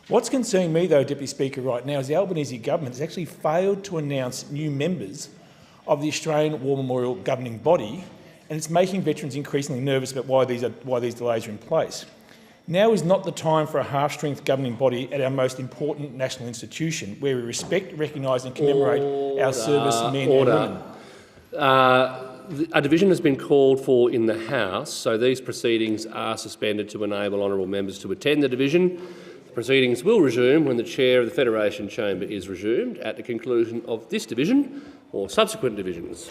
What's concerning me, though, Deputy Speaker, right now is the Albanese government has actually failed to announce new members of the Australian War Memorial governing body, and it's making veterans increasingly nervous about why these delays are in place. Now is not the time for a half-strength governing body at our most important national institution, where we respect, recognise and commemorate our servicemen and women. A division has been called for in the House, so these proceedings are suspended to enable honourable members to attend the division. The proceedings will resume when the Chair of the Federation Chamber is resumed at the conclusion of this division or subsequent divisions.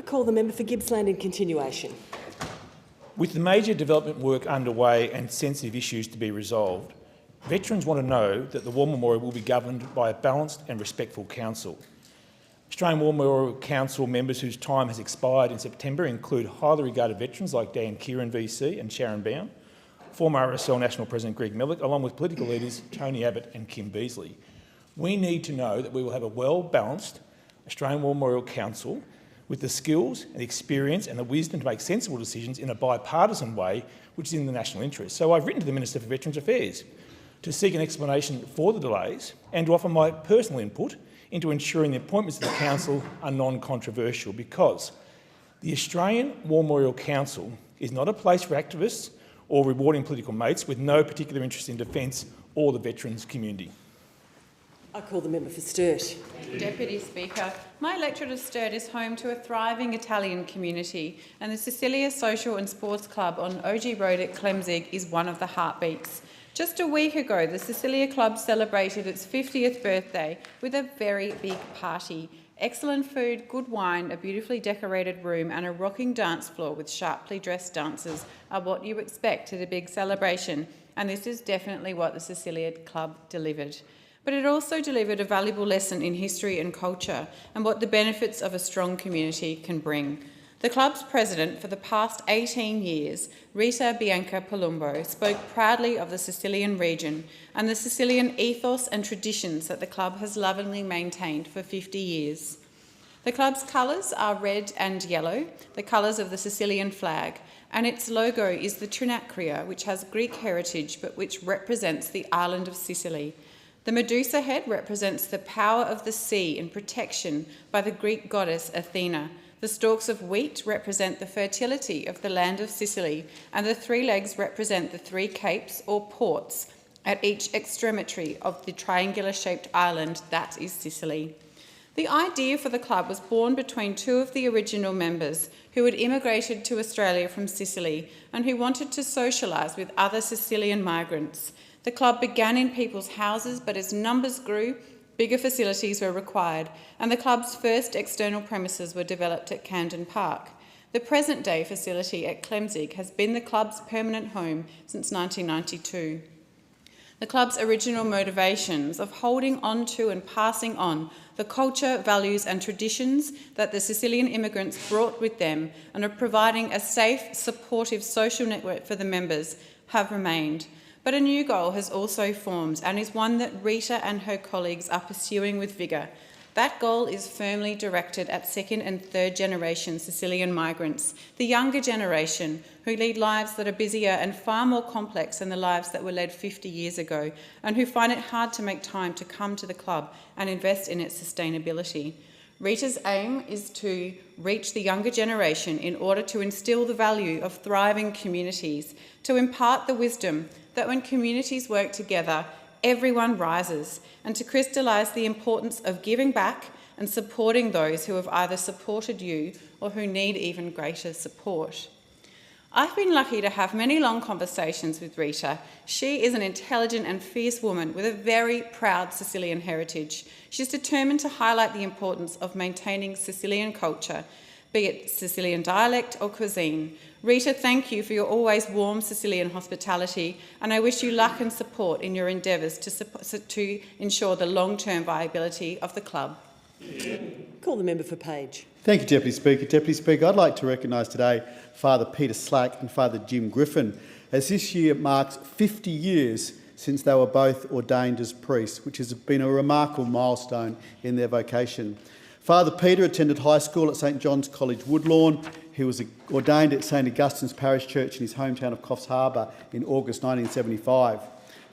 Call the member for Gippsland in continuation. With the major development work underway and sensitive issues to be resolved, veterans want to know that the War Memorial will be governed by a balanced and respectful council. Australian War Memorial Council members whose time has expired in September include highly regarded veterans like Dan Kieran VC and Sharon Bown, former RSL National President Greg Mellick, along with political leaders Tony Abbott and Kim Beazley. We need to know that we will have a well-balanced Australian War Memorial Council with the skills and the experience and the wisdom to make sensible decisions in a bipartisan way, which is in the national interest. So I've written to the Minister for Veterans Affairs to seek an explanation for the delays and to offer my personal input into ensuring the appointments of the Council are non-controversial, because the Australian War Memorial Council is not a place for activists or rewarding political mates with no particular interest in defence or the veterans community. I call the member for Sturt. Deputy Speaker, my electorate of Sturt is home to a thriving Italian community, and the Cecilia Social and Sports Club on OG Road at Clemzig is one of the heartbeats. Just a week ago, the Cecilia Club celebrated its 50th birthday with a very big party. Excellent food, good wine, a beautifully decorated room and a rocking dance floor with sharply dressed dancers are what you expect at a big celebration, and this is definitely what the Cecilia Club delivered. But it also delivered a valuable lesson in history and culture and what the benefits of a strong community can bring. The club's president for the past 18 years, Rita Bianca Palumbo, spoke proudly of the Sicilian region and the Sicilian ethos and traditions that the club has lovingly maintained for 50 years. The club's colours are red and yellow, the colours of the Sicilian flag, and its logo is the Trinacria, which has Greek heritage but which represents the island of Sicily. The Medusa head represents the power of the sea and protection by the Greek goddess Athena. The stalks of wheat represent the fertility of the land of Sicily, and the three legs represent the three capes or ports at each extremity of the triangular-shaped island that is Sicily. The idea for the club was born between two of the original members who had immigrated to Australia from Sicily and who wanted to socialise with other Sicilian migrants. The club began in people's houses, but as numbers grew, bigger facilities were required, and the club's first external premises were developed at Camden Park. The present-day facility at Clemzig has been the club's permanent home since 1992. The club's original motivations of holding on to and passing on the culture, values and traditions that the Sicilian immigrants brought with them and of providing a safe, supportive social network for the members have remained. But a new goal has also formed and is one that Rita and her colleagues are pursuing with vigour. That goal is firmly directed at second and third generation Sicilian migrants, the younger generation who lead lives that are busier and far more complex than the lives that were led 50 years ago, and who find it hard to make time to come to the club and invest in its sustainability. Rita's aim is to reach the younger generation in order to instil the value of thriving communities, to impart the wisdom that when communities work together, everyone rises, and to crystallise the importance of giving back and supporting those who have either supported you or who need even greater support. I've been lucky to have many long conversations with Rita. She is an intelligent and fierce woman with a very proud Sicilian heritage. She's determined to highlight the importance of maintaining Sicilian culture, be it Sicilian dialect or cuisine. Rita, thank you for your always warm Sicilian hospitality, and I wish you luck and support in your endeavours to ensure the long-term viability of the club. Call the member for Page. Thank you, Deputy Speaker. Deputy Speaker, I'd like to recognise today Father Peter Slack and Father Jim Griffin, as this year marks 50 years since they were both ordained as priests, which has been a remarkable milestone in their vocation. Father Peter attended high school at St John's College Woodlawn. He was ordained at St Augustine's Parish Church in his hometown of Coffs Harbour in August 1975.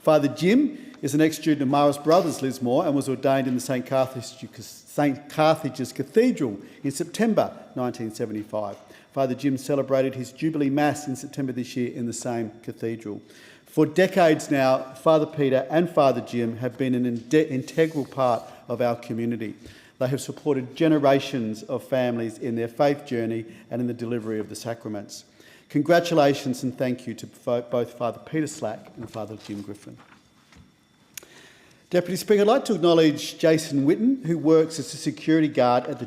Father Jim is an ex-student of Marist Brothers Lismore and was ordained in the St Carthage's Cathedral in September 1975. Father Jim celebrated his Jubilee Mass in September this year in the same cathedral. For decades now, Father Peter and Father Jim have been an integral part of our community. They have supported generations of families in their faith journey and in the delivery of the sacraments. Congratulations and thank you to both Father Peter Slack and Father Jim Griffin. Deputy Speaker, I'd like to acknowledge Jason Witten, who works as a security guard at the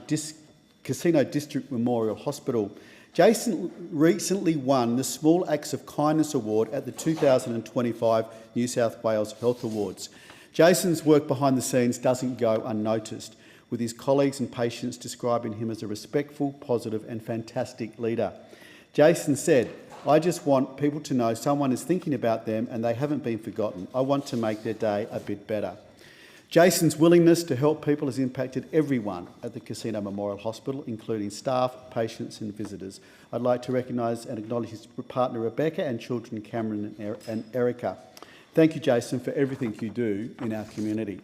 Casino District Memorial Hospital. Jason recently won the Small Acts of Kindness Award at the 2025 New South Wales Health Awards. Jason's work behind the scenes doesn't go unnoticed, with his colleagues and patients describing him as a respectful, positive and fantastic leader. Jason said, "I just want people to know someone is thinking about them and they haven't been forgotten. I want to make their day a bit better." Jason's willingness to help people has impacted everyone at the Casino Memorial Hospital, including staff, patients and visitors. I'd like to recognise and acknowledge his partner Rebecca and children Cameron and Erica. Thank you, Jason, for everything you do in our community.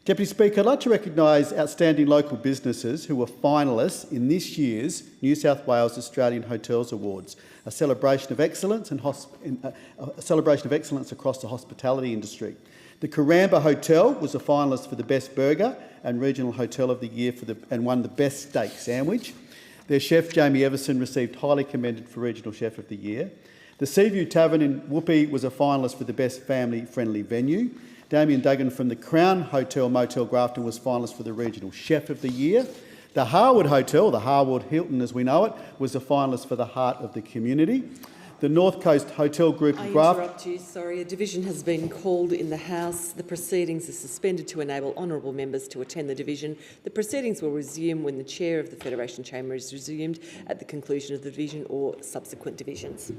Deputy Speaker, I'd like to recognise outstanding local businesses who were finalists in this year's New South Wales Australian Hotels Awards, a celebration of excellence across the hospitality industry. The Karamba Hotel was a finalist for the Best Burger and Regional Hotel of the Year and won the Best Steak Sandwich. Their chef, Jamie Everson, received highly commended for Regional Chef of the Year. The Seaview Tavern in Whoopi was a finalist for the Best Family-Friendly Venue. Damien Duggan from the Crown Hotel Motel Grafton was finalist for the Regional Chef of the Year. The Harwood Hotel, the Harwood Hilton as we know it, was a finalist for the Heart of the Community. The North Coast Hotel Group I Grafton... interrupt you, sorry. A division has been called in the House. The proceedings are suspended to enable honourable members to attend the division. The proceedings will resume when the chair of the Federation Chamber is resumed at the conclusion of the division or subsequent divisions.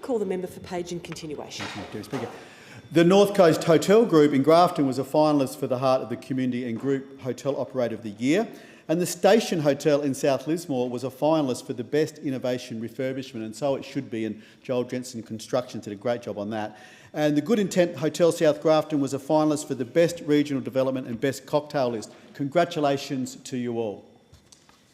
call the member for Page in continuation. Thank you, Deputy Speaker. The North Coast Hotel Group in Grafton was a finalist for the Heart of the Community and Group Hotel Operator of the Year, and the Station Hotel in South Lismore was a finalist for the Best Innovation Refurbishment, and so it should be, and Joel Jensen Construction did a great job on that. And the Good Intent Hotel South Grafton was a finalist for the Best Regional Development and Best Cocktail List. Congratulations to you all.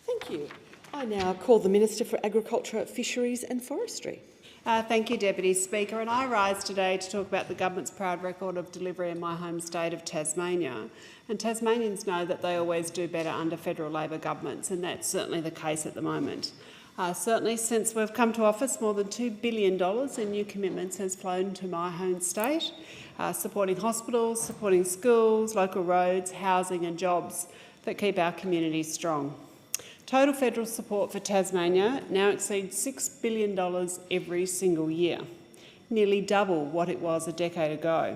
Thank you. I now call the Minister for Agriculture, Fisheries and Forestry. Thank you, Deputy Speaker. And I rise today to talk about the government's proud record of delivery in my home state of Tasmania. And Tasmanians know that they always do better under federal Labor governments, and that's certainly the case at the moment. Certainly since we've come to office, more than $2 billion in new commitments has flown to my home state, supporting hospitals, supporting schools, local roads, housing and jobs that keep our communities strong. Total federal support for Tasmania now exceeds $6 billion every single year, nearly double what it was a decade ago.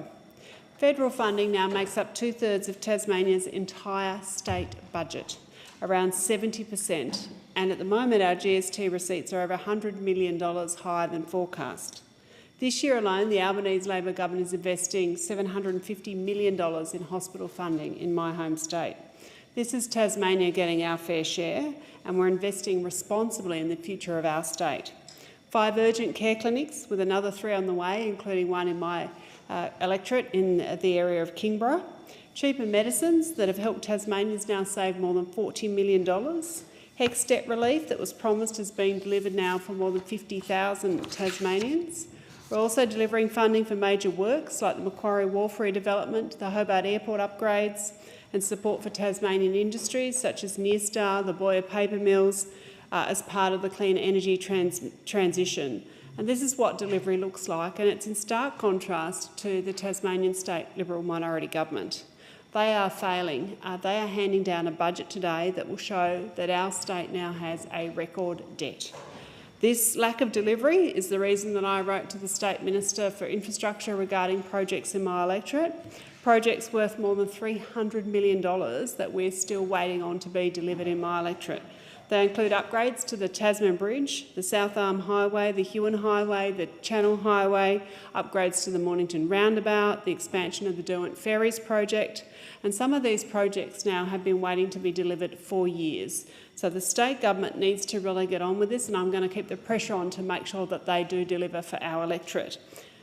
Federal funding now makes up 2/3 of Tasmania's entire state budget, around 70%, and at the moment our GST receipts are over $100 million higher than forecast. This year alone, the Albanese Labor government is investing $750 million in hospital funding in my home state. This is Tasmania getting our fair share, and we're investing responsibly in the future of our state. 5 urgent care clinics, with another 3 on the way, including one in my electorate in the area of Kingborough. Cheaper medicines that have helped Tasmanians now save more than $40 million. HECS debt relief that was promised has been delivered now for more than 50,000 Tasmanians. We're also delivering funding for major works like the Macquarie Wharf redevelopment, the Hobart Airport upgrades, and support for Tasmanian industries such as Nearstar, the Boyer paper mills, as part of the clean energy transition. And this is what delivery looks like, and it's in stark contrast to the Tasmanian state Liberal minority government. They are failing. They are handing down a budget today that will show that our state now has a record debt. This lack of delivery is the reason that I wrote to the State Minister for Infrastructure regarding projects in my electorate, projects worth more than $300 million that we're still waiting on to be delivered in my electorate. They include upgrades to the Tasman Bridge, the South Arm Highway, the Huon Highway, the Channel Highway, upgrades to the Mornington Roundabout, the expansion of the Derwent Ferries project, and some of these projects now have been waiting to be delivered for years. So the state government needs to really get on with this, and I'm going to keep the pressure on to make sure that they do deliver for our electorate.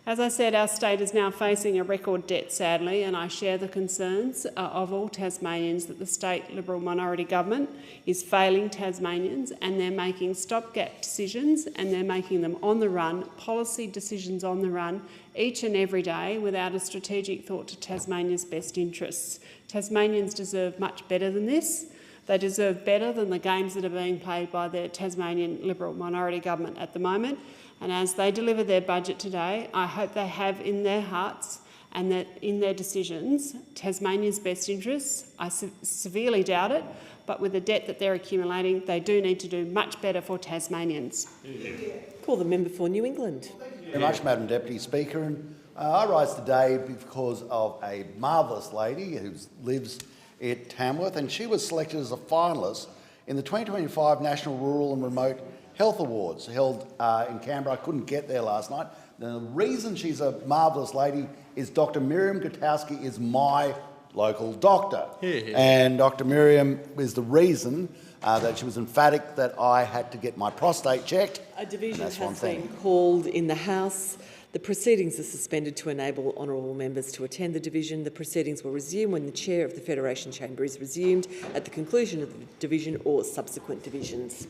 As I said, our state is now facing a record debt, sadly, and I share the concerns of all Tasmanians that the state Liberal minority government is failing Tasmanians, and they're making stopgap decisions, and they're making them on the run, policy decisions on the run, each and every day without a strategic thought to Tasmania's best interests. Tasmanians deserve much better than this. They deserve better than the games that are being played by the Tasmanian Liberal minority government at the moment. And as they deliver their budget today, I hope they have in their hearts and that in their decisions Tasmania's best interests. I severely doubt it, but with the debt that they're accumulating, they do need to do much better for Tasmanians. Call the member for New England. Thank you very much, Madam Deputy Speaker. And I rise today because of a marvellous lady who lives at Tamworth, and she was selected as a finalist in the 2025 National Rural and Remote Health Awards held in Canberra. I couldn't get there last night. The reason she's a marvellous lady is Dr Miriam Gutowski is my local doctor. And Dr Miriam is the reason that she was emphatic that I had to get my prostate checked. A division has been called in the House. The proceedings are suspended to enable honourable members to attend the division. The proceedings will resume when the chair of the Federation Chamber is resumed at the conclusion of the division or subsequent divisions.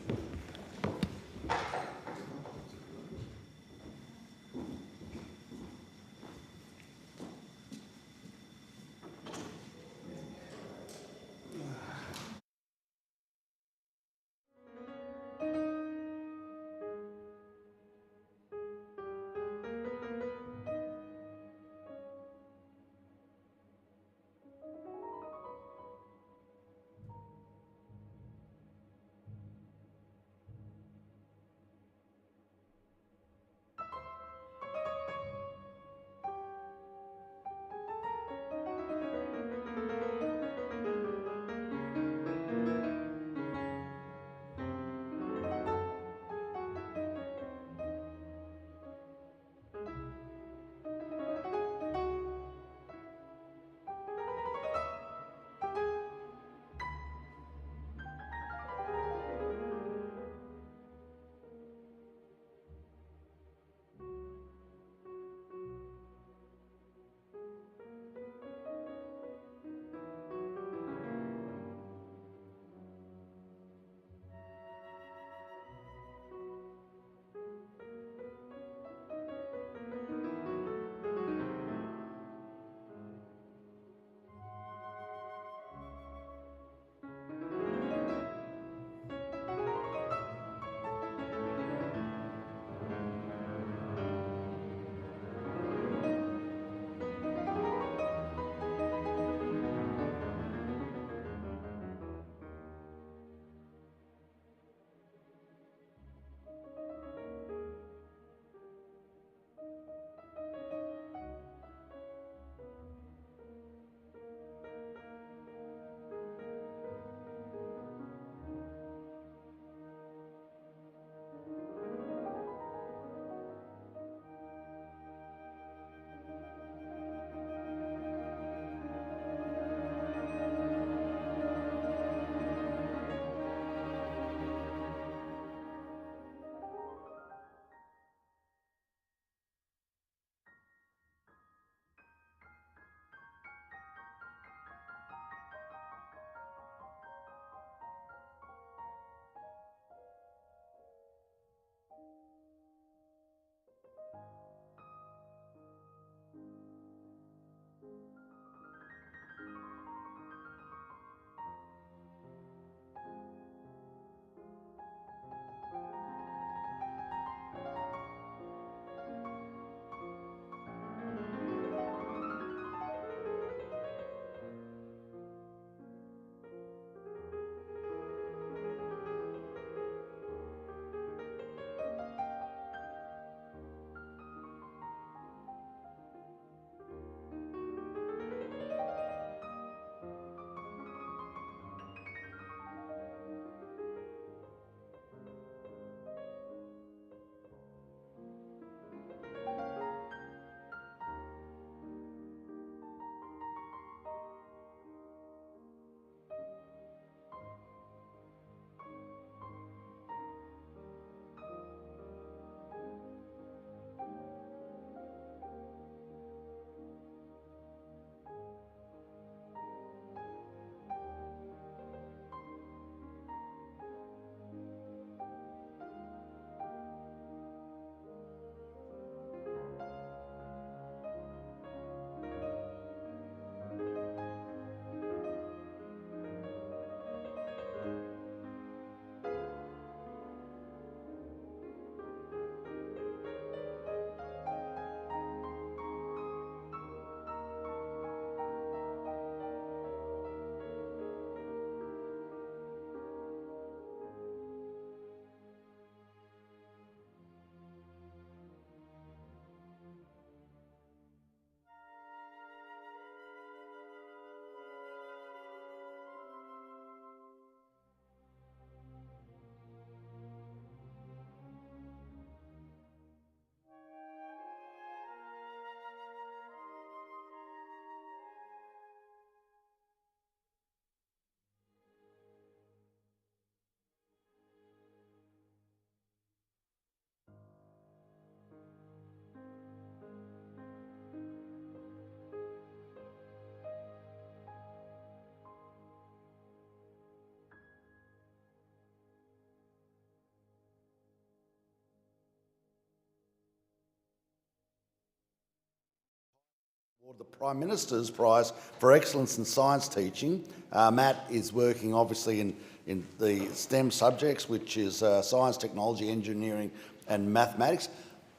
The Prime Minister's Prize for Excellence in Science Teaching. Matt is working obviously in the STEM subjects, which is science, technology, engineering and mathematics.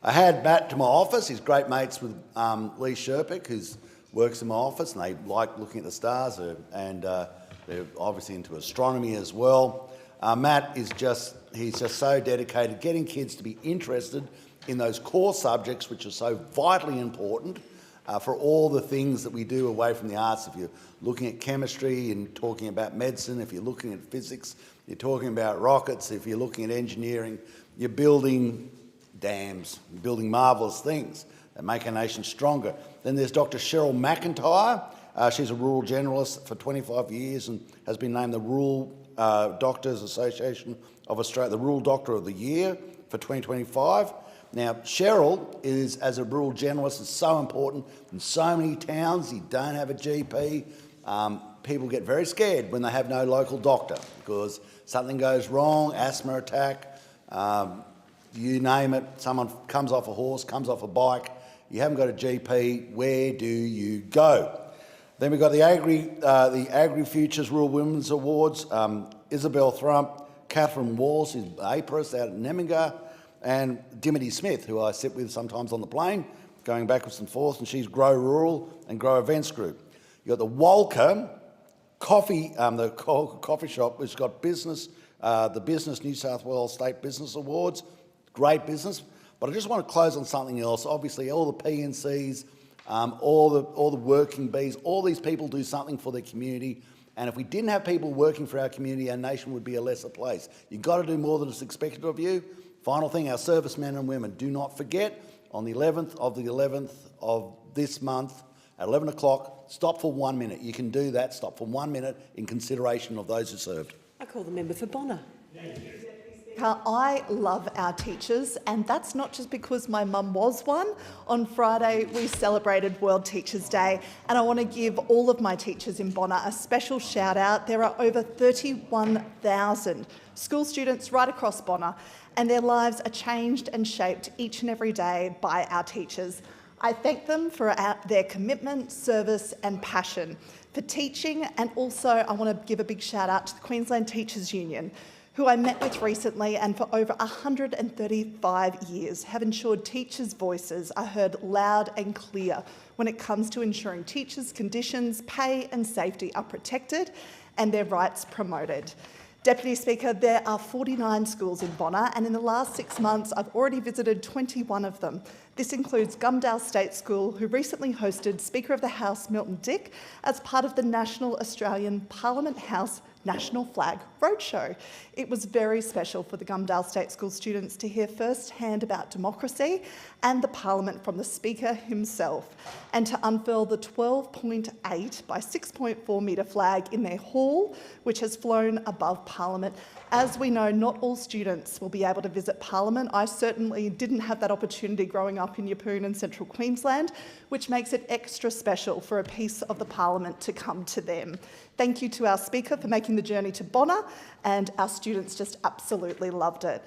I had Matt to my office. He's great mates with Lee Sherpick, who works in my office, and they like looking at the stars, and they're obviously into astronomy as well. Matt is he's just so dedicated, getting kids to be interested in those core subjects, which are so vitally important for all the things that we do away from the arts. If you're looking at chemistry and talking about medicine, if you're looking at physics, you're talking about rockets, if you're looking at engineering, you're building dams, you're building marvellous things that make our nation stronger. Then there's Dr. Cheryl McIntyre. She's a rural generalist for 25 years and has been named the Rural Doctors Association of Australia, the Rural Doctor of the Year for 2025. Now, Cheryl is, as a rural generalist, is so important. In so many towns, you don't have a GP. People get very scared when they have no local doctor because something goes wrong, asthma attack, you name it, someone comes off a horse, comes off a bike, you haven't got a GP, where do you go? Then we've got the Agri Futures Rural Women's Awards, Isabel Thrump, Catherine Walls, who's APRIS out at Nemmingar, and Dimity Smith, who I sit with sometimes on the plane, going backwards and forth, and she's Grow Rural and Grow Events Group. You've got the Walker Coffee, the coffee shop, which has got the Business New South Wales State Business Awards, great business. But I just want to close on something else. Obviously, all the PNCs, all the working bees, all these people do something for their community. And if we didn't have people working for our community, our nation would be a lesser place. You've got to do more than is expected of you. Final thing, our servicemen and women, do not forget, on the 11th of this month at 11 o'clock, stop for 1 minute. You can do that, stop for 1 minute in consideration of those who served. I call the member for Bonner. I love our teachers, and that's not just because my mum was one. On Friday, we celebrated World Teachers' Day, and I want to give all of my teachers in Bonner a special shout out. There are over 31,000 school students right across Bonner, and their lives are changed and shaped each and every day by our teachers. I thank them for their commitment, service and passion for teaching, and also I want to give a big shout out to the Queensland Teachers Union, who I met with recently and for over 135 years have ensured teachers' voices are heard loud and clear when it comes to ensuring teachers' conditions, pay and safety are protected and their rights promoted. Deputy Speaker, there are 49 schools in Bonner, and in the last 6 months I've already visited 21 of them. This includes Gumdale State School, who recently hosted Speaker of the House Milton Dick as part of the National Australian Parliament House National Flag Roadshow. It was very special for the Gumdale State School students to hear firsthand about democracy and the Parliament from the Speaker himself, and to unfurl the 12.8 by 6.4 metre flag in their hall, which has flown above Parliament. As we know, not all students will be able to visit Parliament. I certainly didn't have that opportunity growing up in Yeppoon and Central Queensland, which makes it extra special for a piece of the Parliament to come to them. Thank you to our Speaker for making the journey to Bonner, and our students just absolutely loved it.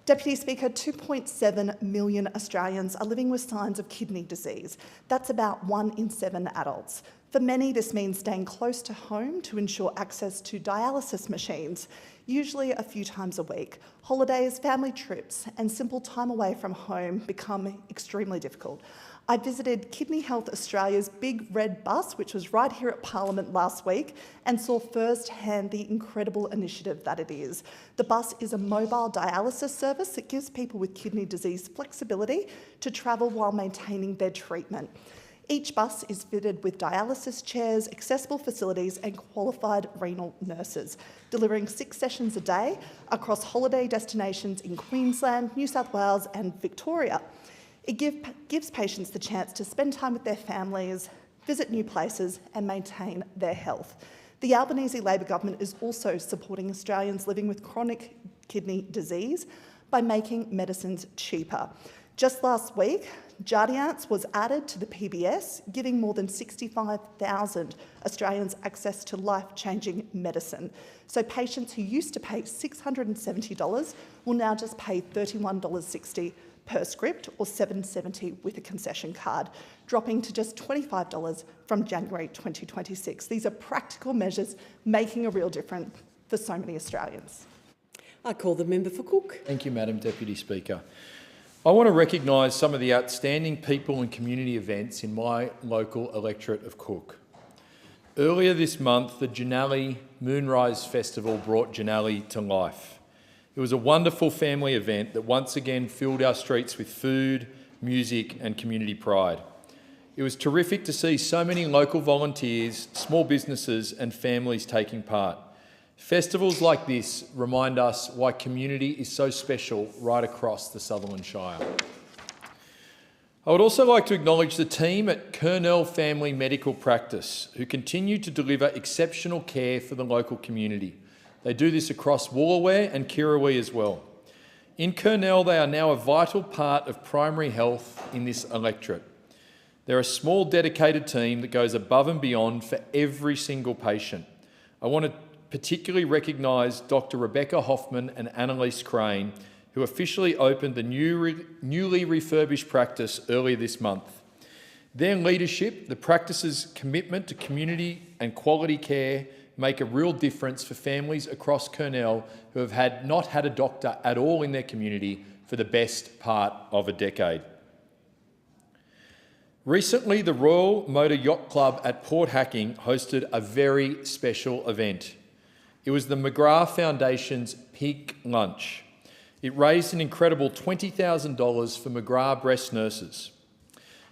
Deputy Speaker, 2.7 million Australians are living with signs of kidney disease. That's about 1 in 7 adults. For many, this means staying close to home to ensure access to dialysis machines, usually a few times a week. Holidays, family trips, and simple time away from home become extremely difficult. I visited Kidney Health Australia's Big Red Bus, which was right here at Parliament last week, and saw firsthand the incredible initiative that it is. The bus is a mobile dialysis service that gives people with kidney disease flexibility to travel while maintaining their treatment. Each bus is fitted with dialysis chairs, accessible facilities and qualified renal nurses, delivering 6 sessions a day across holiday destinations in Queensland, New South Wales and Victoria. It gives patients the chance to spend time with their families, visit new places and maintain their health. The Albanese Labor government is also supporting Australians living with chronic kidney disease by making medicines cheaper. Just last week, Jardiance was added to the PBS, giving more than 65,000 Australians access to life-changing medicine. So patients who used to pay $670 will now just pay $31.60 per script or $7.70 with a concession card, dropping to just $25 from January 2026. These are practical measures making a real difference for so many Australians. I call the member for Cook. Thank you, Madam Deputy Speaker. I want to recognise some of the outstanding people and community events in my local electorate of Cook. Earlier this month, the Janali Moonrise Festival brought Janali to life. It was a wonderful family event that once again filled our streets with food, music and community pride. It was terrific to see so many local volunteers, small businesses and families taking part. Festivals like this remind us why community is so special right across the Sutherland Shire. I would also like to acknowledge the team at Kurnell Family Medical Practice who continue to deliver exceptional care for the local community. They do this across Woolooware and Kirrawee as well. In Kurnell, they are now a vital part of primary health in this electorate. They're a small dedicated team that goes above and beyond for every single patient. I want to particularly recognise Dr Rebecca Hoffman and Annalise Crane, who officially opened the newly refurbished practice earlier this month. Their leadership, the practice's commitment to community and quality care make a real difference for families across Kurnell who have not had a doctor at all in their community for the best part of a decade. Recently, the Royal Motor Yacht Club at Port Hacking hosted a very special event. It was the McGrath Foundation's Pig Lunch. It raised an incredible $20,000 for McGrath breast nurses.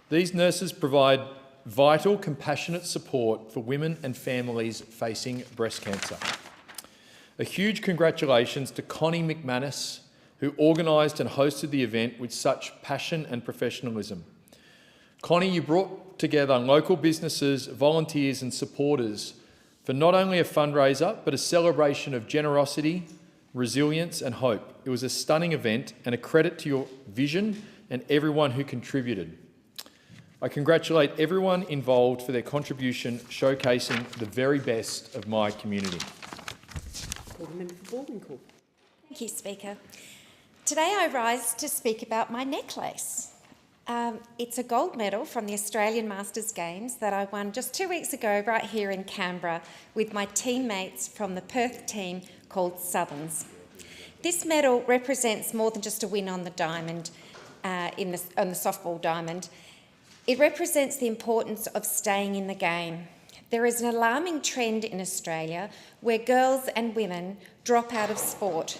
These nurses provide vital, compassionate support for women and families facing breast cancer. A huge congratulations to Connie McManus, who organised and hosted the event with such passion and professionalism. Connie, you brought together local businesses, volunteers and supporters for not only a fundraiser, but a celebration of generosity, resilience and hope. It was a stunning event and a credit to your vision and everyone who contributed. I congratulate everyone involved for their contribution, showcasing the very best of my community. Call the member for Baldwin. Thank you, Speaker. Today I rise to speak about my necklace. It's a gold medal from the Australian Masters Games that I won just 2 weeks ago right here in Canberra with my teammates from the Perth team called Southerns. This medal represents more than just a win on the diamond, on the softball diamond. It represents the importance of staying in the game. There is an alarming trend in Australia where girls and women drop out of sport.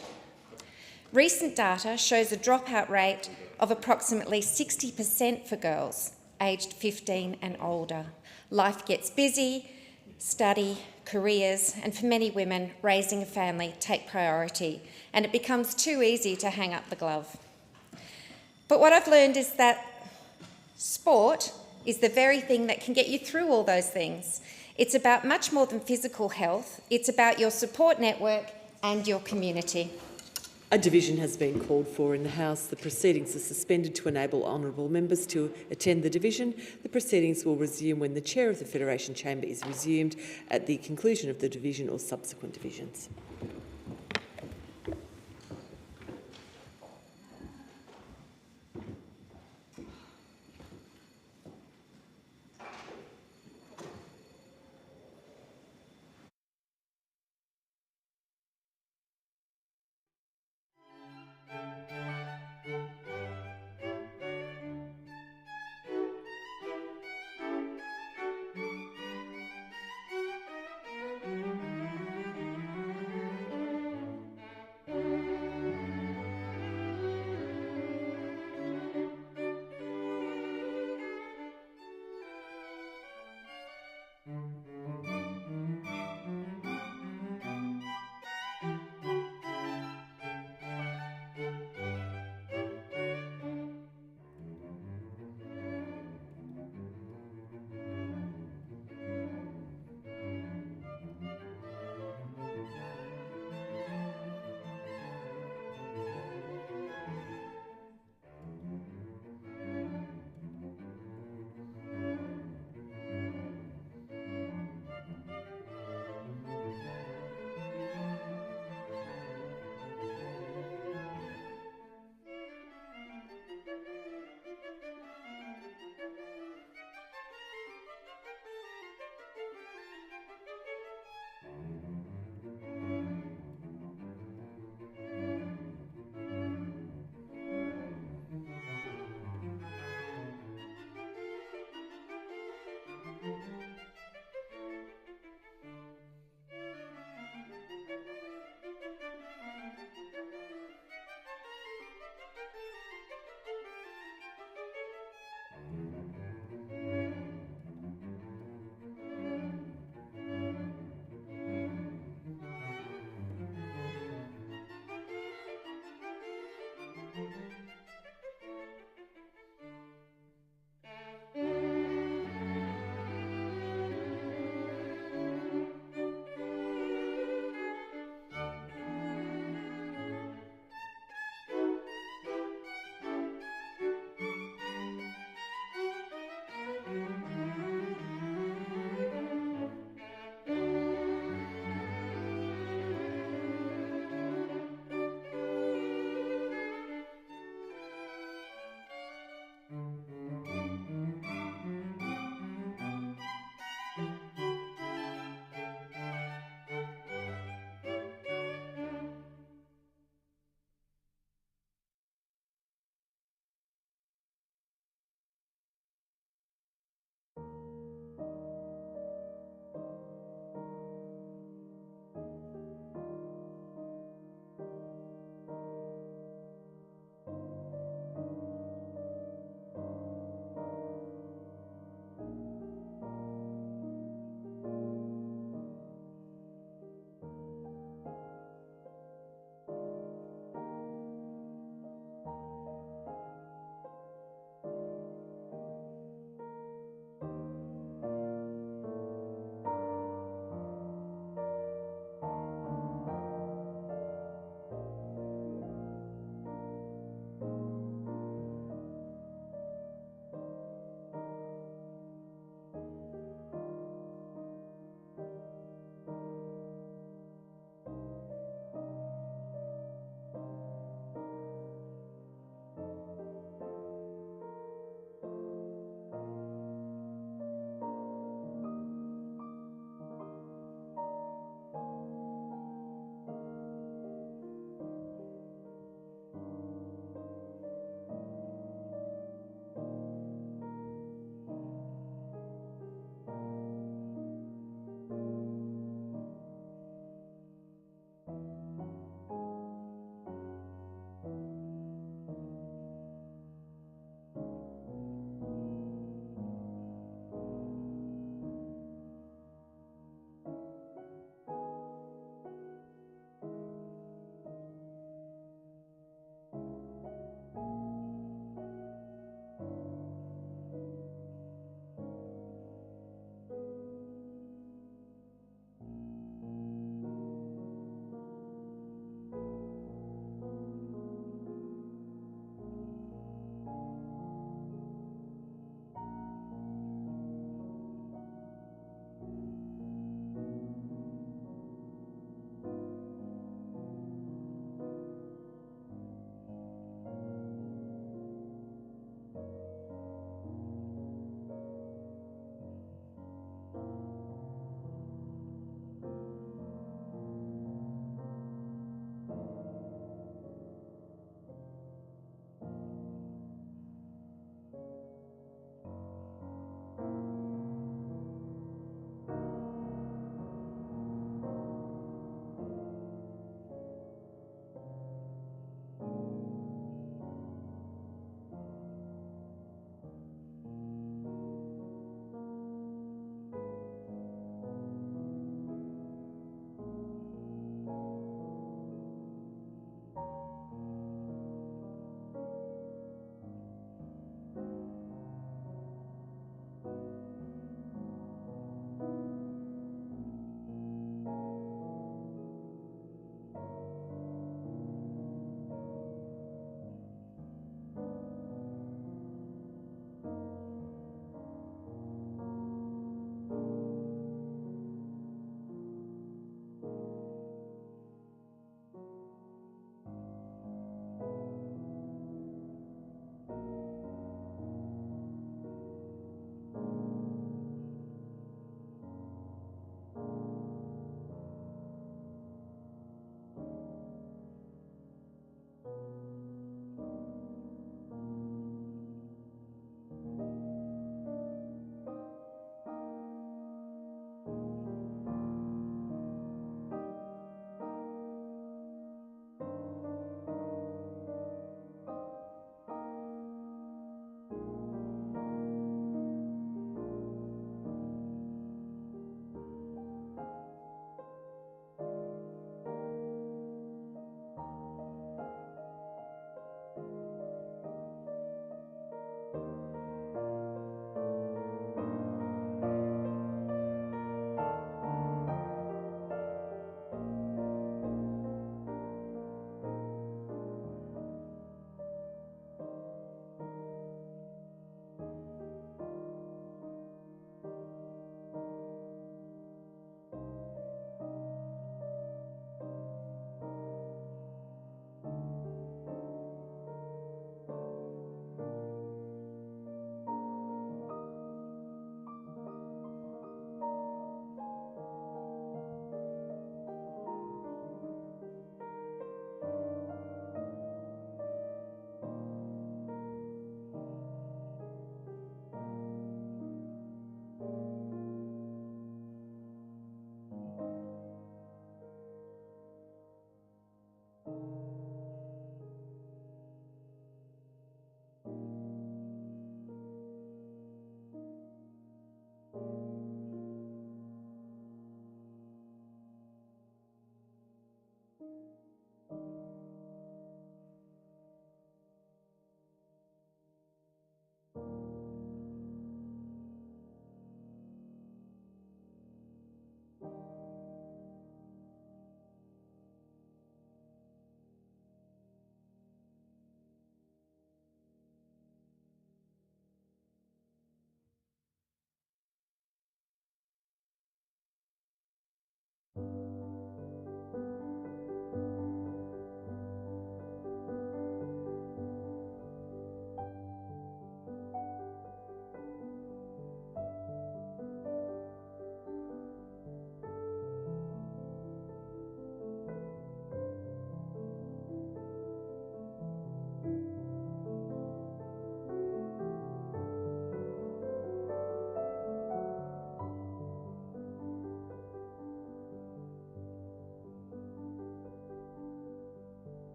Recent data shows a dropout rate of approximately 60% for girls aged 15 and older. Life gets busy, study, careers, and for many women, raising a family take priority, and it becomes too easy to hang up the glove. But what I've learned is that sport is the very thing that can get you through all those things. It's about much more than physical health. It's about your support network and your community. A division has been called for in the House. The proceedings are suspended to enable honourable members to attend the division. The proceedings will resume when the chair of the Federation Chamber is resumed at the conclusion of the division or subsequent divisions.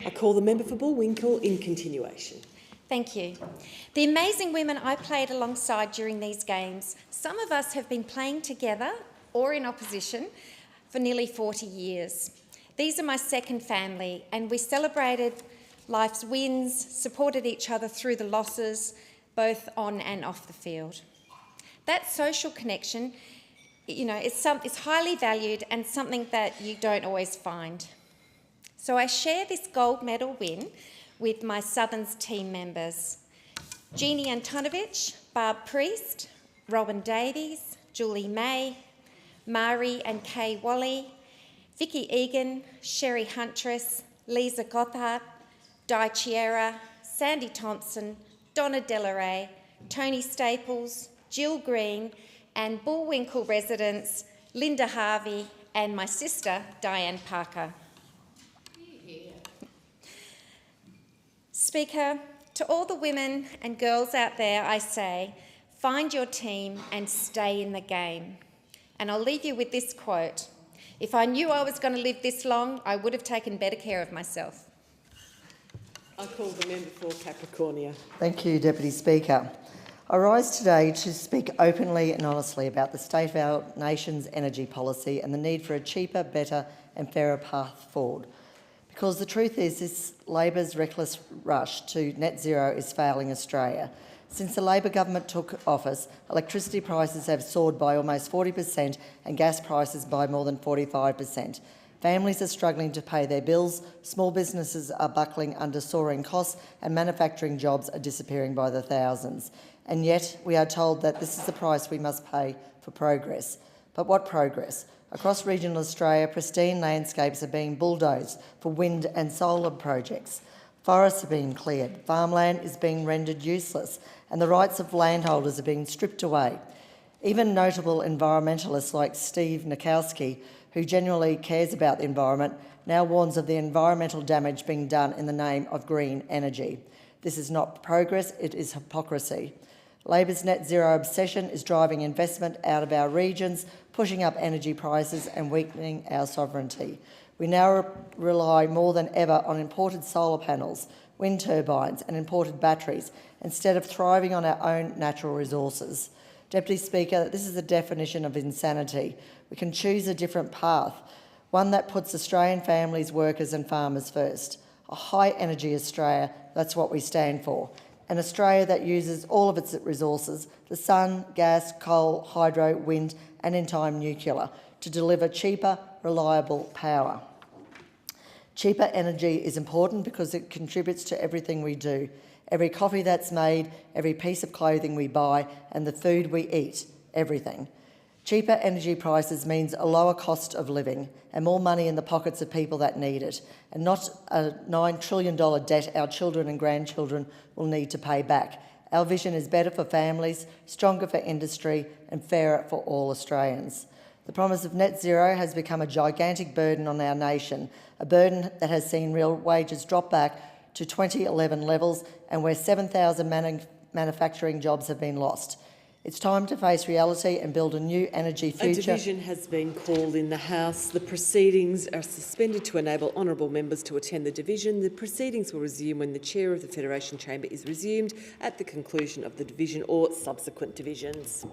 I call the member for Bullwinkle in continuation. Thank you. The amazing women I played alongside during these games, some of us have been playing together or in opposition for nearly 40 years. These are my second family, and we celebrated life's wins, supported each other through the losses, both on and off the field. That social connection, it's highly valued and something that you don't always find. So I share this gold medal win with my Southerns team members, Jeannie Antonovich, Barb Priest, Robin Davies, Julie May, Mari and Kay Wally, Vicky Egan, Sherry Huntress, Lisa Gothard, Di Chiera, Sandy Thompson, Donna Delaray, Tony Staples, Jill Green, and Bullwinkle residents Linda Harvey and my sister Diane Parker. Speaker, to all the women and girls out there, I say, find your team and stay in the game. And I'll leave you with this quote: if I knew I was going to live this long, I would have taken better care of myself. I call the member for Capricornia. Thank you, Deputy Speaker. I rise today to speak openly and honestly about the state of our nation's energy policy and the need for a cheaper, better and fairer path forward. Because the truth is, this Labor's reckless rush to net zero is failing Australia. Since the Labor government took office, electricity prices have soared by almost 40% and gas prices by more than 45%. Families are struggling to pay their bills, small businesses are buckling under soaring costs, and manufacturing jobs are disappearing by the thousands. And yet we are told that this is the price we must pay for progress. But what progress? Across regional Australia, pristine landscapes are being bulldozed for wind and solar projects. Forests are being cleared, farmland is being rendered useless, and the rights of landholders are being stripped away. Even notable environmentalists like Steve Nikowski, who genuinely cares about the environment, now warns of the environmental damage being done in the name of green energy. This is not progress, it is hypocrisy. Labor's net zero obsession is driving investment out of our regions, pushing up energy prices and weakening our sovereignty. We now rely more than ever on imported solar panels, wind turbines and imported batteries, instead of thriving on our own natural resources. Deputy Speaker, this is the definition of insanity. We can choose a different path, one that puts Australian families, workers and farmers first. A high-energy Australia, that's what we stand for. An Australia that uses all of its resources, the sun, gas, coal, hydro, wind and in time nuclear, to deliver cheaper, reliable power. Cheaper energy is important because it contributes to everything we do. Every coffee that's made, every piece of clothing we buy and the food we eat, everything. Cheaper energy prices means a lower cost of living and more money in the pockets of people that need it, and not a $9 trillion debt our children and grandchildren will need to pay back. Our vision is better for families, stronger for industry and fairer for all Australians. The promise of net zero has become a gigantic burden on our nation, a burden that has seen real wages drop back to 2011 levels and where 7,000 manufacturing jobs have been lost. It's time to face reality and build a new energy future. A division has been called in the House. The proceedings are suspended to enable honourable members to attend the division. The proceedings will resume when the chair of the Federation Chamber is resumed at the conclusion of the division or subsequent divisions.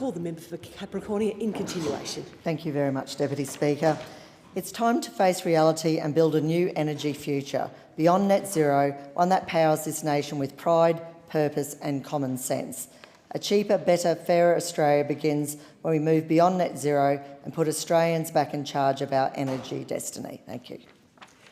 call the member for Capricornia in continuation. Thank you very much, Deputy Speaker. It's time to face reality and build a new energy future, beyond net zero, one that powers this nation with pride, purpose and common sense. A cheaper, better, fairer Australia begins when we move beyond net zero and put Australians back in charge of our energy destiny. Thank you.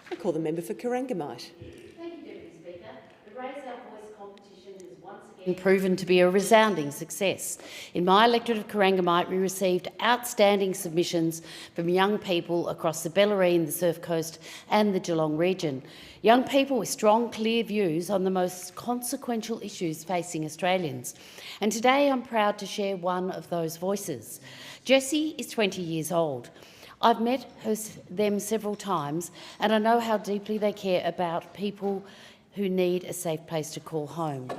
I call the member for Corangamite. Thank you, Deputy Speaker. The Raise Our Voice competition has once again proven to be a resounding success. In my electorate of Corangamite, we received outstanding submissions from young people across the Bellarine, the Surf Coast and the Geelong region. Young people with strong, clear views on the most consequential issues facing Australians. And today I'm proud to share one of those voices. Jessie is 20 years old. I've met them several times and I know how deeply they care about people who need a safe place to call home.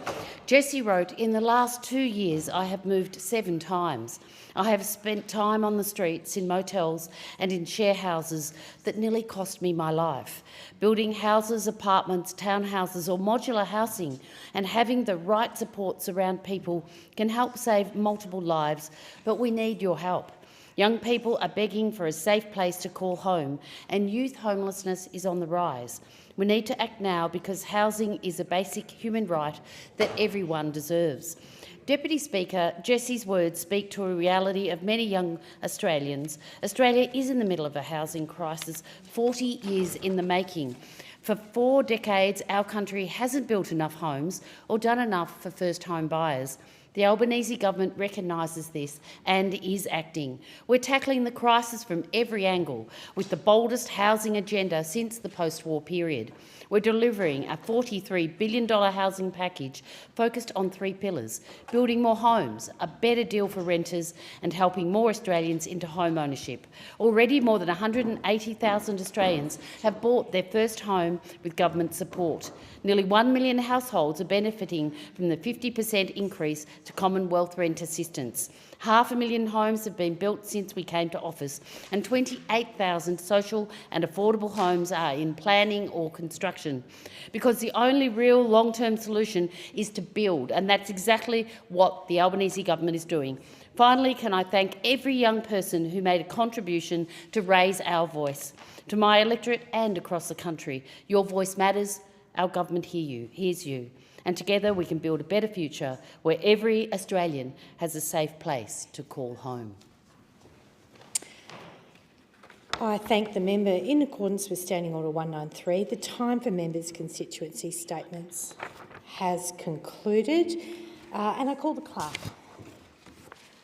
Jessie wrote, "In the last 2 years I have moved 7 times. I have spent time on the streets, in motels and in share houses that nearly cost me my life. Building houses, apartments, townhouses or modular housing and having the right supports around people can help save multiple lives, but we need your help. Young people are begging for a safe place to call home and youth homelessness is on the rise. We need to act now because housing is a basic human right that everyone deserves." Deputy Speaker, Jessie's words speak to a reality of many young Australians. Australia is in the middle of a housing crisis, 40 years in the making. For 4 decades, our country hasn't built enough homes or done enough for first home buyers. The Albanese government recognises this and is acting. We're tackling the crisis from every angle with the boldest housing agenda since the post-war period. We're delivering a $43 billion housing package focused on 3 pillars: building more homes, a better deal for renters and helping more Australians into home ownership. Already more than 180,000 Australians have bought their first home with government support. Nearly 1 million households are benefiting from the 50% increase to Commonwealth rent assistance. 500,000 homes have been built since we came to office, and 28,000 social and affordable homes are in planning or construction. Because the only real long-term solution is to build, and that's exactly what the Albanese government is doing. Finally, can I thank every young person who made a contribution to raise our voice. To my electorate and across the country, your voice matters. Our government hears you. And together we can build a better future where every Australian has a safe place to call home. I thank the member. In accordance with Standing Order 193, the time for members' constituency statements has concluded, and I call the clerk.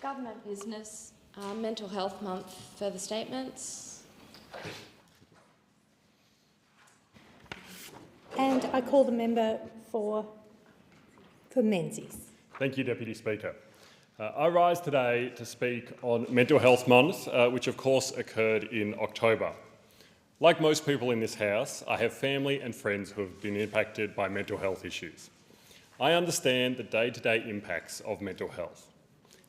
Government business, Mental Health Month, further statements. And I call the member for Menzies. Thank you, Deputy Speaker. I rise today to speak on Mental Health Month, which of course occurred in October. Like most people in this House, I have family and friends who have been impacted by mental health issues. I understand the day-to-day impacts of mental health,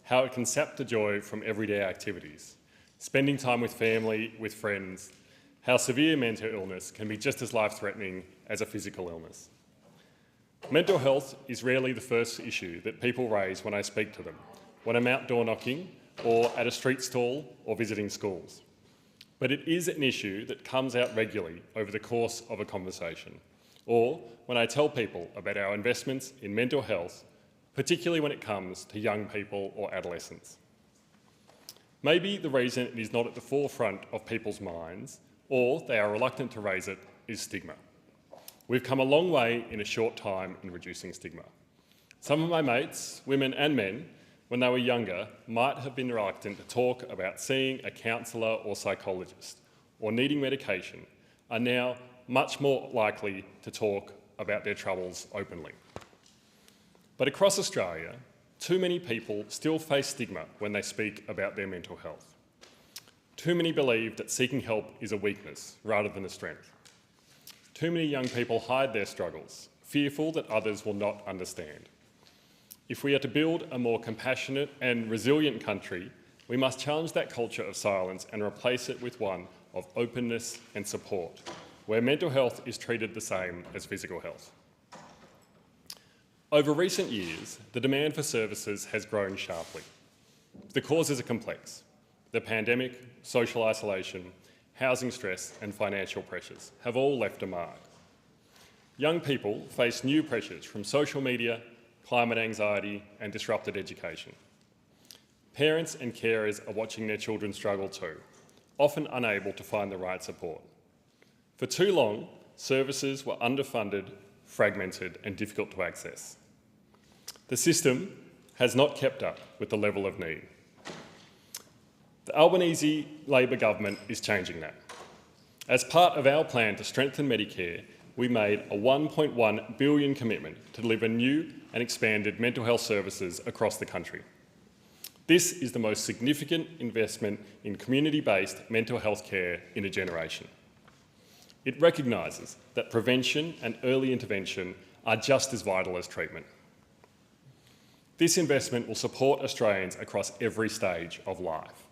how it can sap the joy from everyday activities, spending time with family, with friends, how severe mental illness can be just as life-threatening as a physical illness. Mental health is rarely the first issue that people raise when I speak to them, when I'm out door knocking or at a street stall or visiting schools. But it is an issue that comes out regularly over the course of a conversation, or when I tell people about our investments in mental health, particularly when it comes to young people or adolescents. Maybe the reason it is not at the forefront of people's minds, or they are reluctant to raise it, is stigma. We've come a long way in a short time in reducing stigma. Some of my mates, women and men, when they were younger, might have been reluctant to talk about seeing a counsellor or psychologist or needing medication, are now much more likely to talk about their troubles openly. But across Australia, too many people still face stigma when they speak about their mental health. Too many believe that seeking help is a weakness rather than a strength. Too many young people hide their struggles, fearful that others will not understand. If we are to build a more compassionate and resilient country, we must challenge that culture of silence and replace it with one of openness and support, where mental health is treated the same as physical health. Over recent years, the demand for services has grown sharply. The causes are complex. The pandemic, social isolation, housing stress and financial pressures have all left a mark. Young people face new pressures from social media, climate anxiety and disrupted education. Parents and carers are watching their children struggle too, often unable to find the right support. For too long, services were underfunded, fragmented and difficult to access. The system has not kept up with the level of need. The Albanese Labor government is changing that. As part of our plan to strengthen Medicare, we made a $1.1 billion commitment to deliver new and expanded mental health services across the country. This is the most significant investment in community-based mental health care in a generation. It recognises that prevention and early intervention are just as vital as treatment. This investment will support Australians across every stage of life.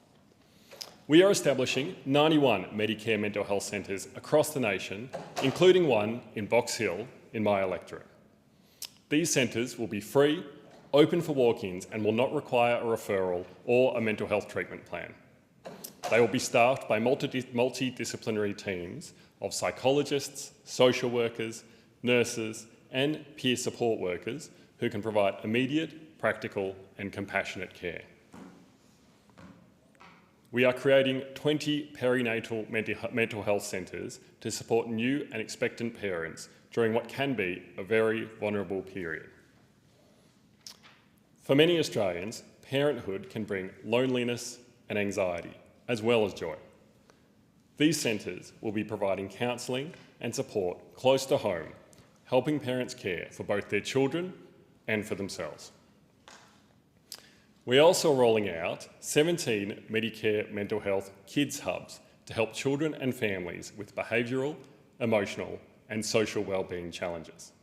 We are establishing 91 Medicare mental health centres across the nation, including one in Box Hill in my electorate. These centres will be free, open for walk-ins and will not require a referral or a mental health treatment plan. They will be staffed by multidisciplinary teams of psychologists, social workers, nurses and peer support workers who can provide immediate, practical and compassionate care. We are creating 20 perinatal mental health centres to support new and expectant parents during what can be a very vulnerable period. For many Australians, parenthood can bring loneliness and anxiety, as well as joy. These centres will be providing counselling and support close to home, helping parents care for both their children and for themselves. We're also rolling out 17 Medicare mental health kids hubs to help children and families with behavioural, emotional and social wellbeing challenges.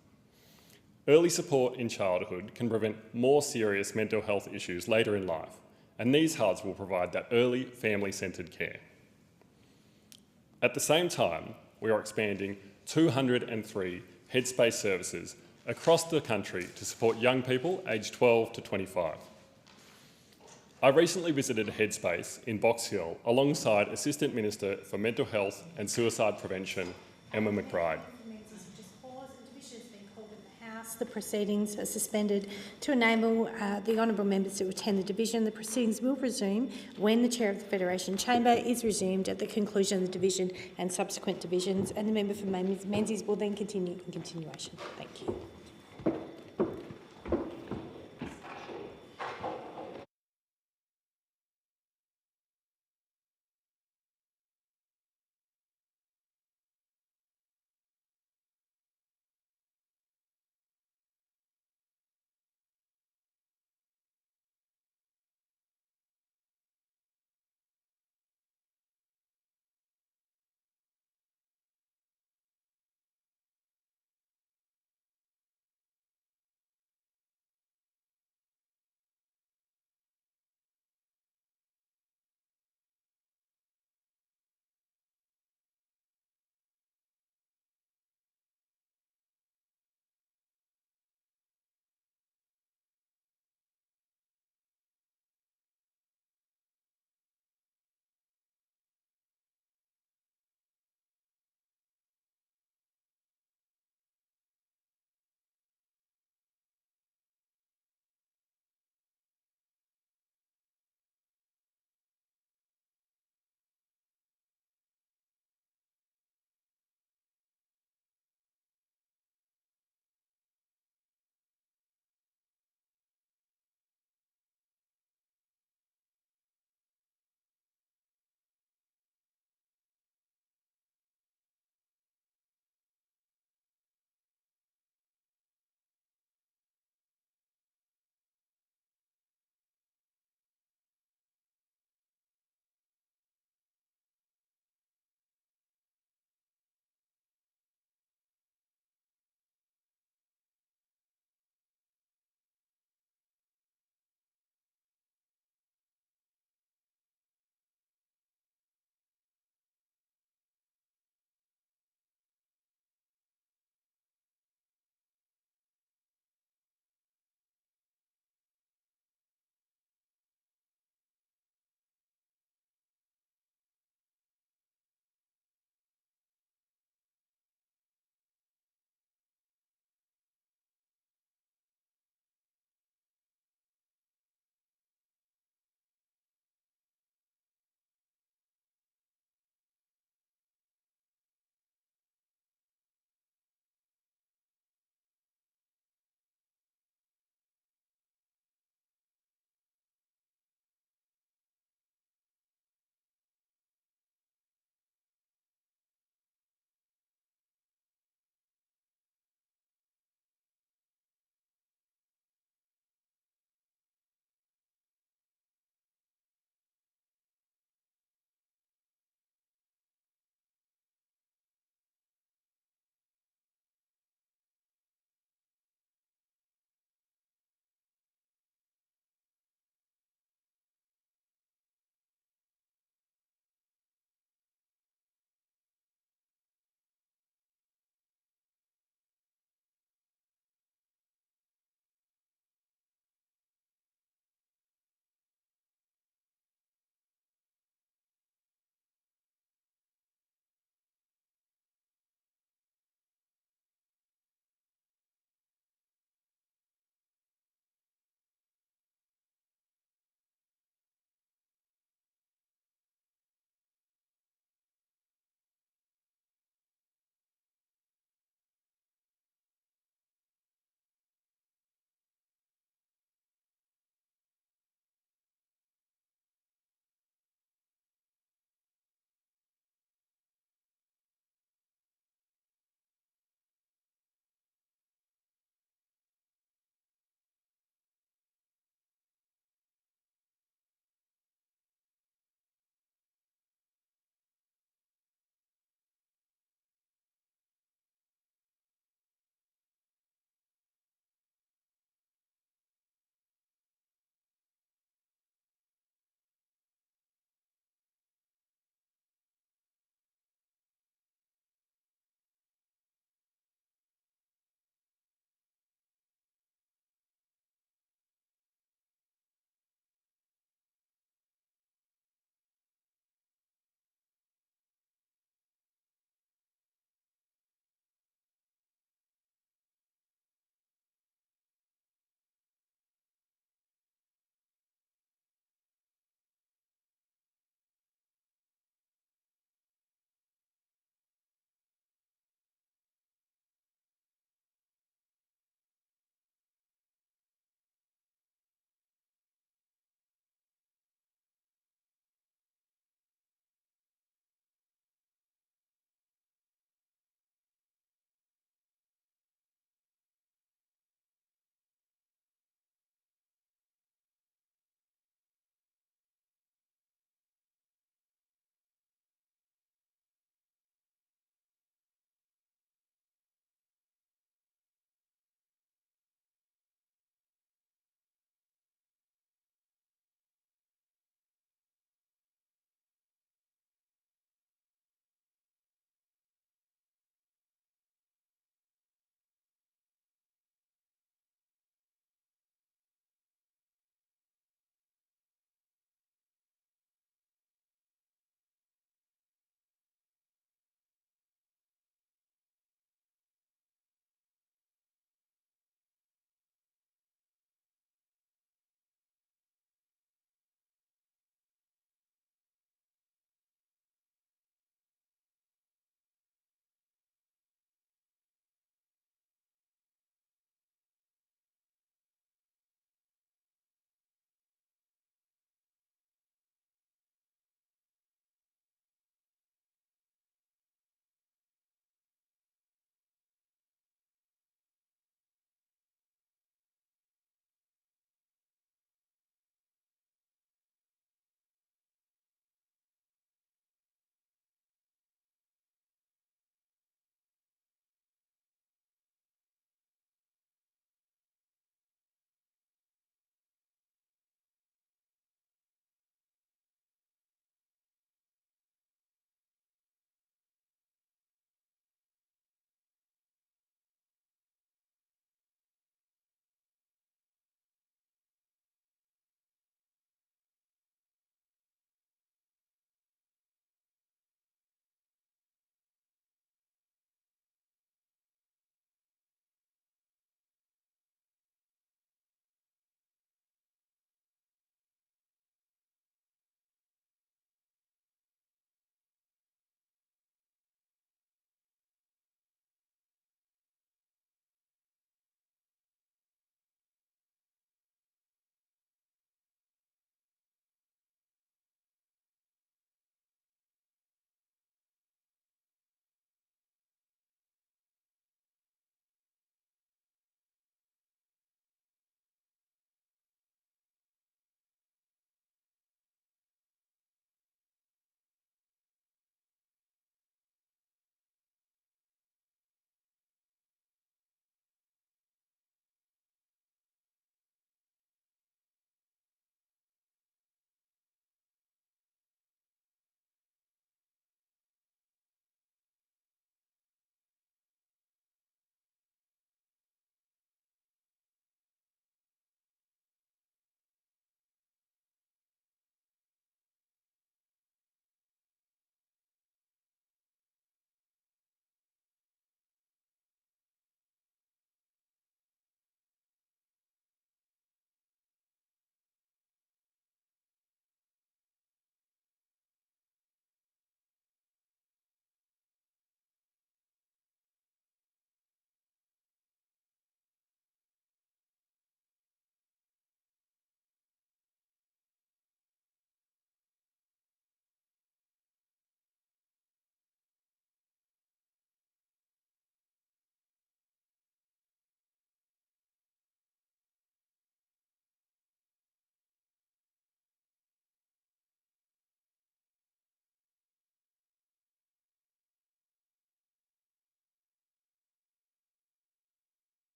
Early support in childhood can prevent more serious mental health issues later in life, and these hubs will provide that early family-centred care. At the same time, we are expanding 203 Headspace services across the country to support young people aged 12 to 25. I recently visited Headspace in Box Hill alongside Assistant Minister for Mental Health and Suicide Prevention, Emma McBride. The proceedings are suspended to enable the honourable members to attend the division. The proceedings will resume when the Chair of the Federation Chamber is resumed at the conclusion of the division and subsequent divisions, and the member for Menzies will then continue in continuation. Thank you.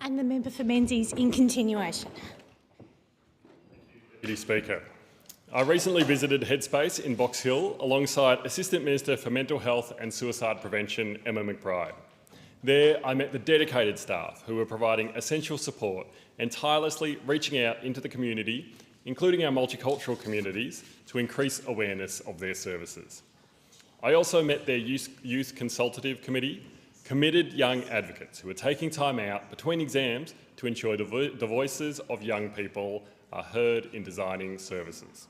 And the member for Menzies in continuation. Deputy Speaker, I recently visited Headspace in Box Hill alongside Assistant Minister for Mental Health and Suicide Prevention, Emma McBride. There, I met the dedicated staff who were providing essential support and tirelessly reaching out into the community, including our multicultural communities, to increase awareness of their services. I also met their Youth Consultative Committee, committed young advocates who are taking time out between exams to ensure the voices of young people are heard in designing services.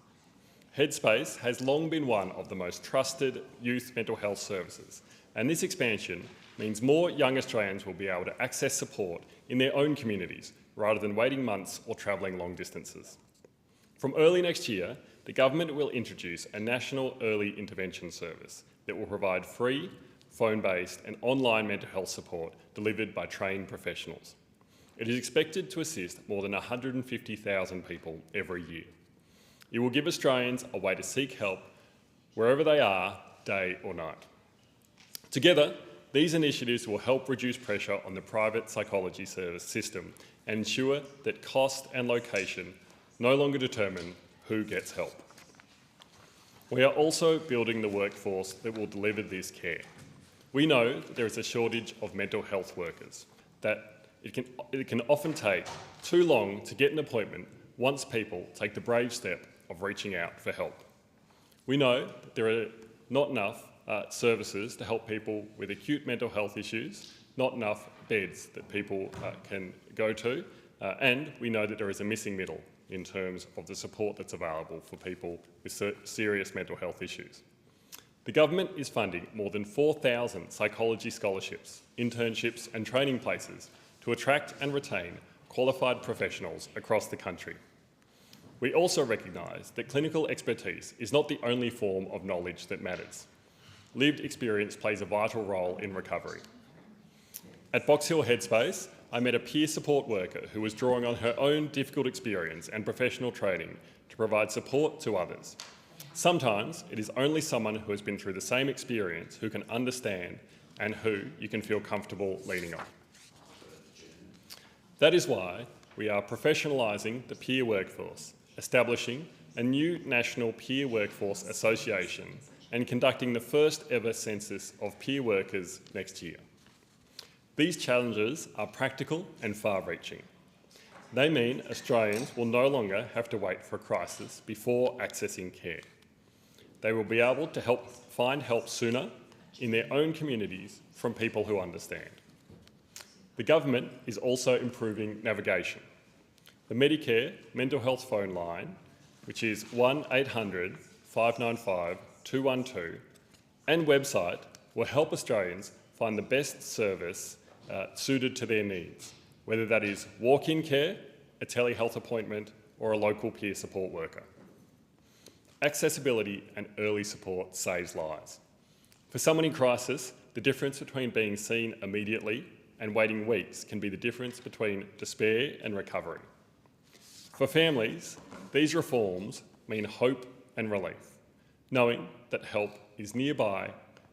Headspace has long been one of the most trusted youth mental health services, and this expansion means more young Australians will be able to access support in their own communities rather than waiting months or travelling long distances. From early next year, the government will introduce a national early intervention service that will provide free, phone-based and online mental health support delivered by trained professionals. It is expected to assist more than 150,000 people every year. It will give Australians a way to seek help wherever they are, day or night. Together, these initiatives will help reduce pressure on the private psychology service system and ensure that cost and location no longer determine who gets help. We are also building the workforce that will deliver this care. We know that there is a shortage of mental health workers, that it can often take too long to get an appointment once people take the brave step of reaching out for help. We know that there are not enough services to help people with acute mental health issues, not enough beds that people can go to, and we know that there is a missing middle in terms of the support that's available for people with serious mental health issues. The government is funding more than 4,000 psychology scholarships, internships and training places to attract and retain qualified professionals across the country. We also recognise that clinical expertise is not the only form of knowledge that matters. Lived experience plays a vital role in recovery. At Box Hill Headspace, I met a peer support worker who was drawing on her own difficult experience and professional training to provide support to others. Sometimes it is only someone who has been through the same experience who can understand and who you can feel comfortable leaning on. That is why we are professionalising the peer workforce, establishing a new National Peer Workforce Association and conducting the first ever census of peer workers next year. These challenges are practical and far-reaching. They mean Australians will no longer have to wait for a crisis before accessing care. They will be able to find help sooner in their own communities from people who understand. The government is also improving navigation. The Medicare mental health phone line, which is 1800 595 212, and website will help Australians find the best service suited to their needs, whether that is walk-in care, a telehealth appointment, or a local peer support worker. Accessibility and early support saves lives. For someone in crisis, the difference between being seen immediately and waiting weeks can be the difference between despair and recovery. For families, these reforms mean hope and relief, knowing that help is nearby,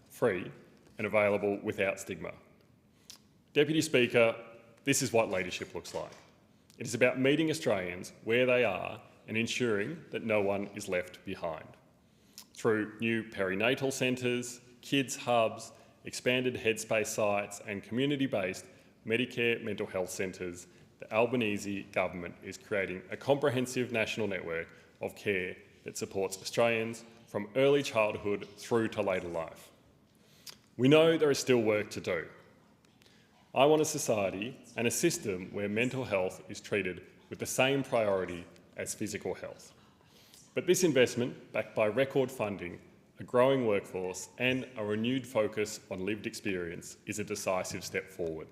free and available without stigma. Deputy Speaker, this is what leadership looks like. It is about meeting Australians where they are and ensuring that no one is left behind. Through new perinatal centres, kids hubs, expanded Headspace sites and community-based Medicare mental health centres, the Albanese government is creating a comprehensive national network of care that supports Australians from early childhood through to later life. We know there is still work to do. I want a society and a system where mental health is treated with the same priority as physical health. But this investment, backed by record funding, a growing workforce and a renewed focus on lived experience, is a decisive step forward.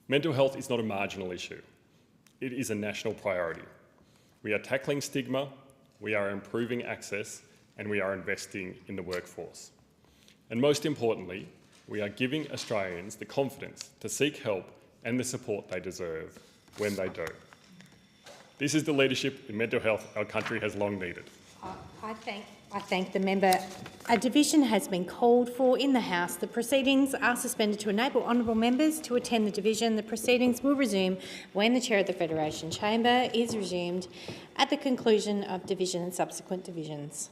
Mental health is not a marginal issue. It is a national priority. We are tackling stigma, we are improving access, and we are investing in the workforce. And most importantly, we are giving Australians the confidence to seek help and the support they deserve when they do. This is the leadership in mental health our country has long needed. I thank the member. A division has been called for in the House. The proceedings are suspended to enable honourable members to attend the division. The proceedings will resume when the Chair of the Federation Chamber is resumed at the conclusion of division and subsequent divisions.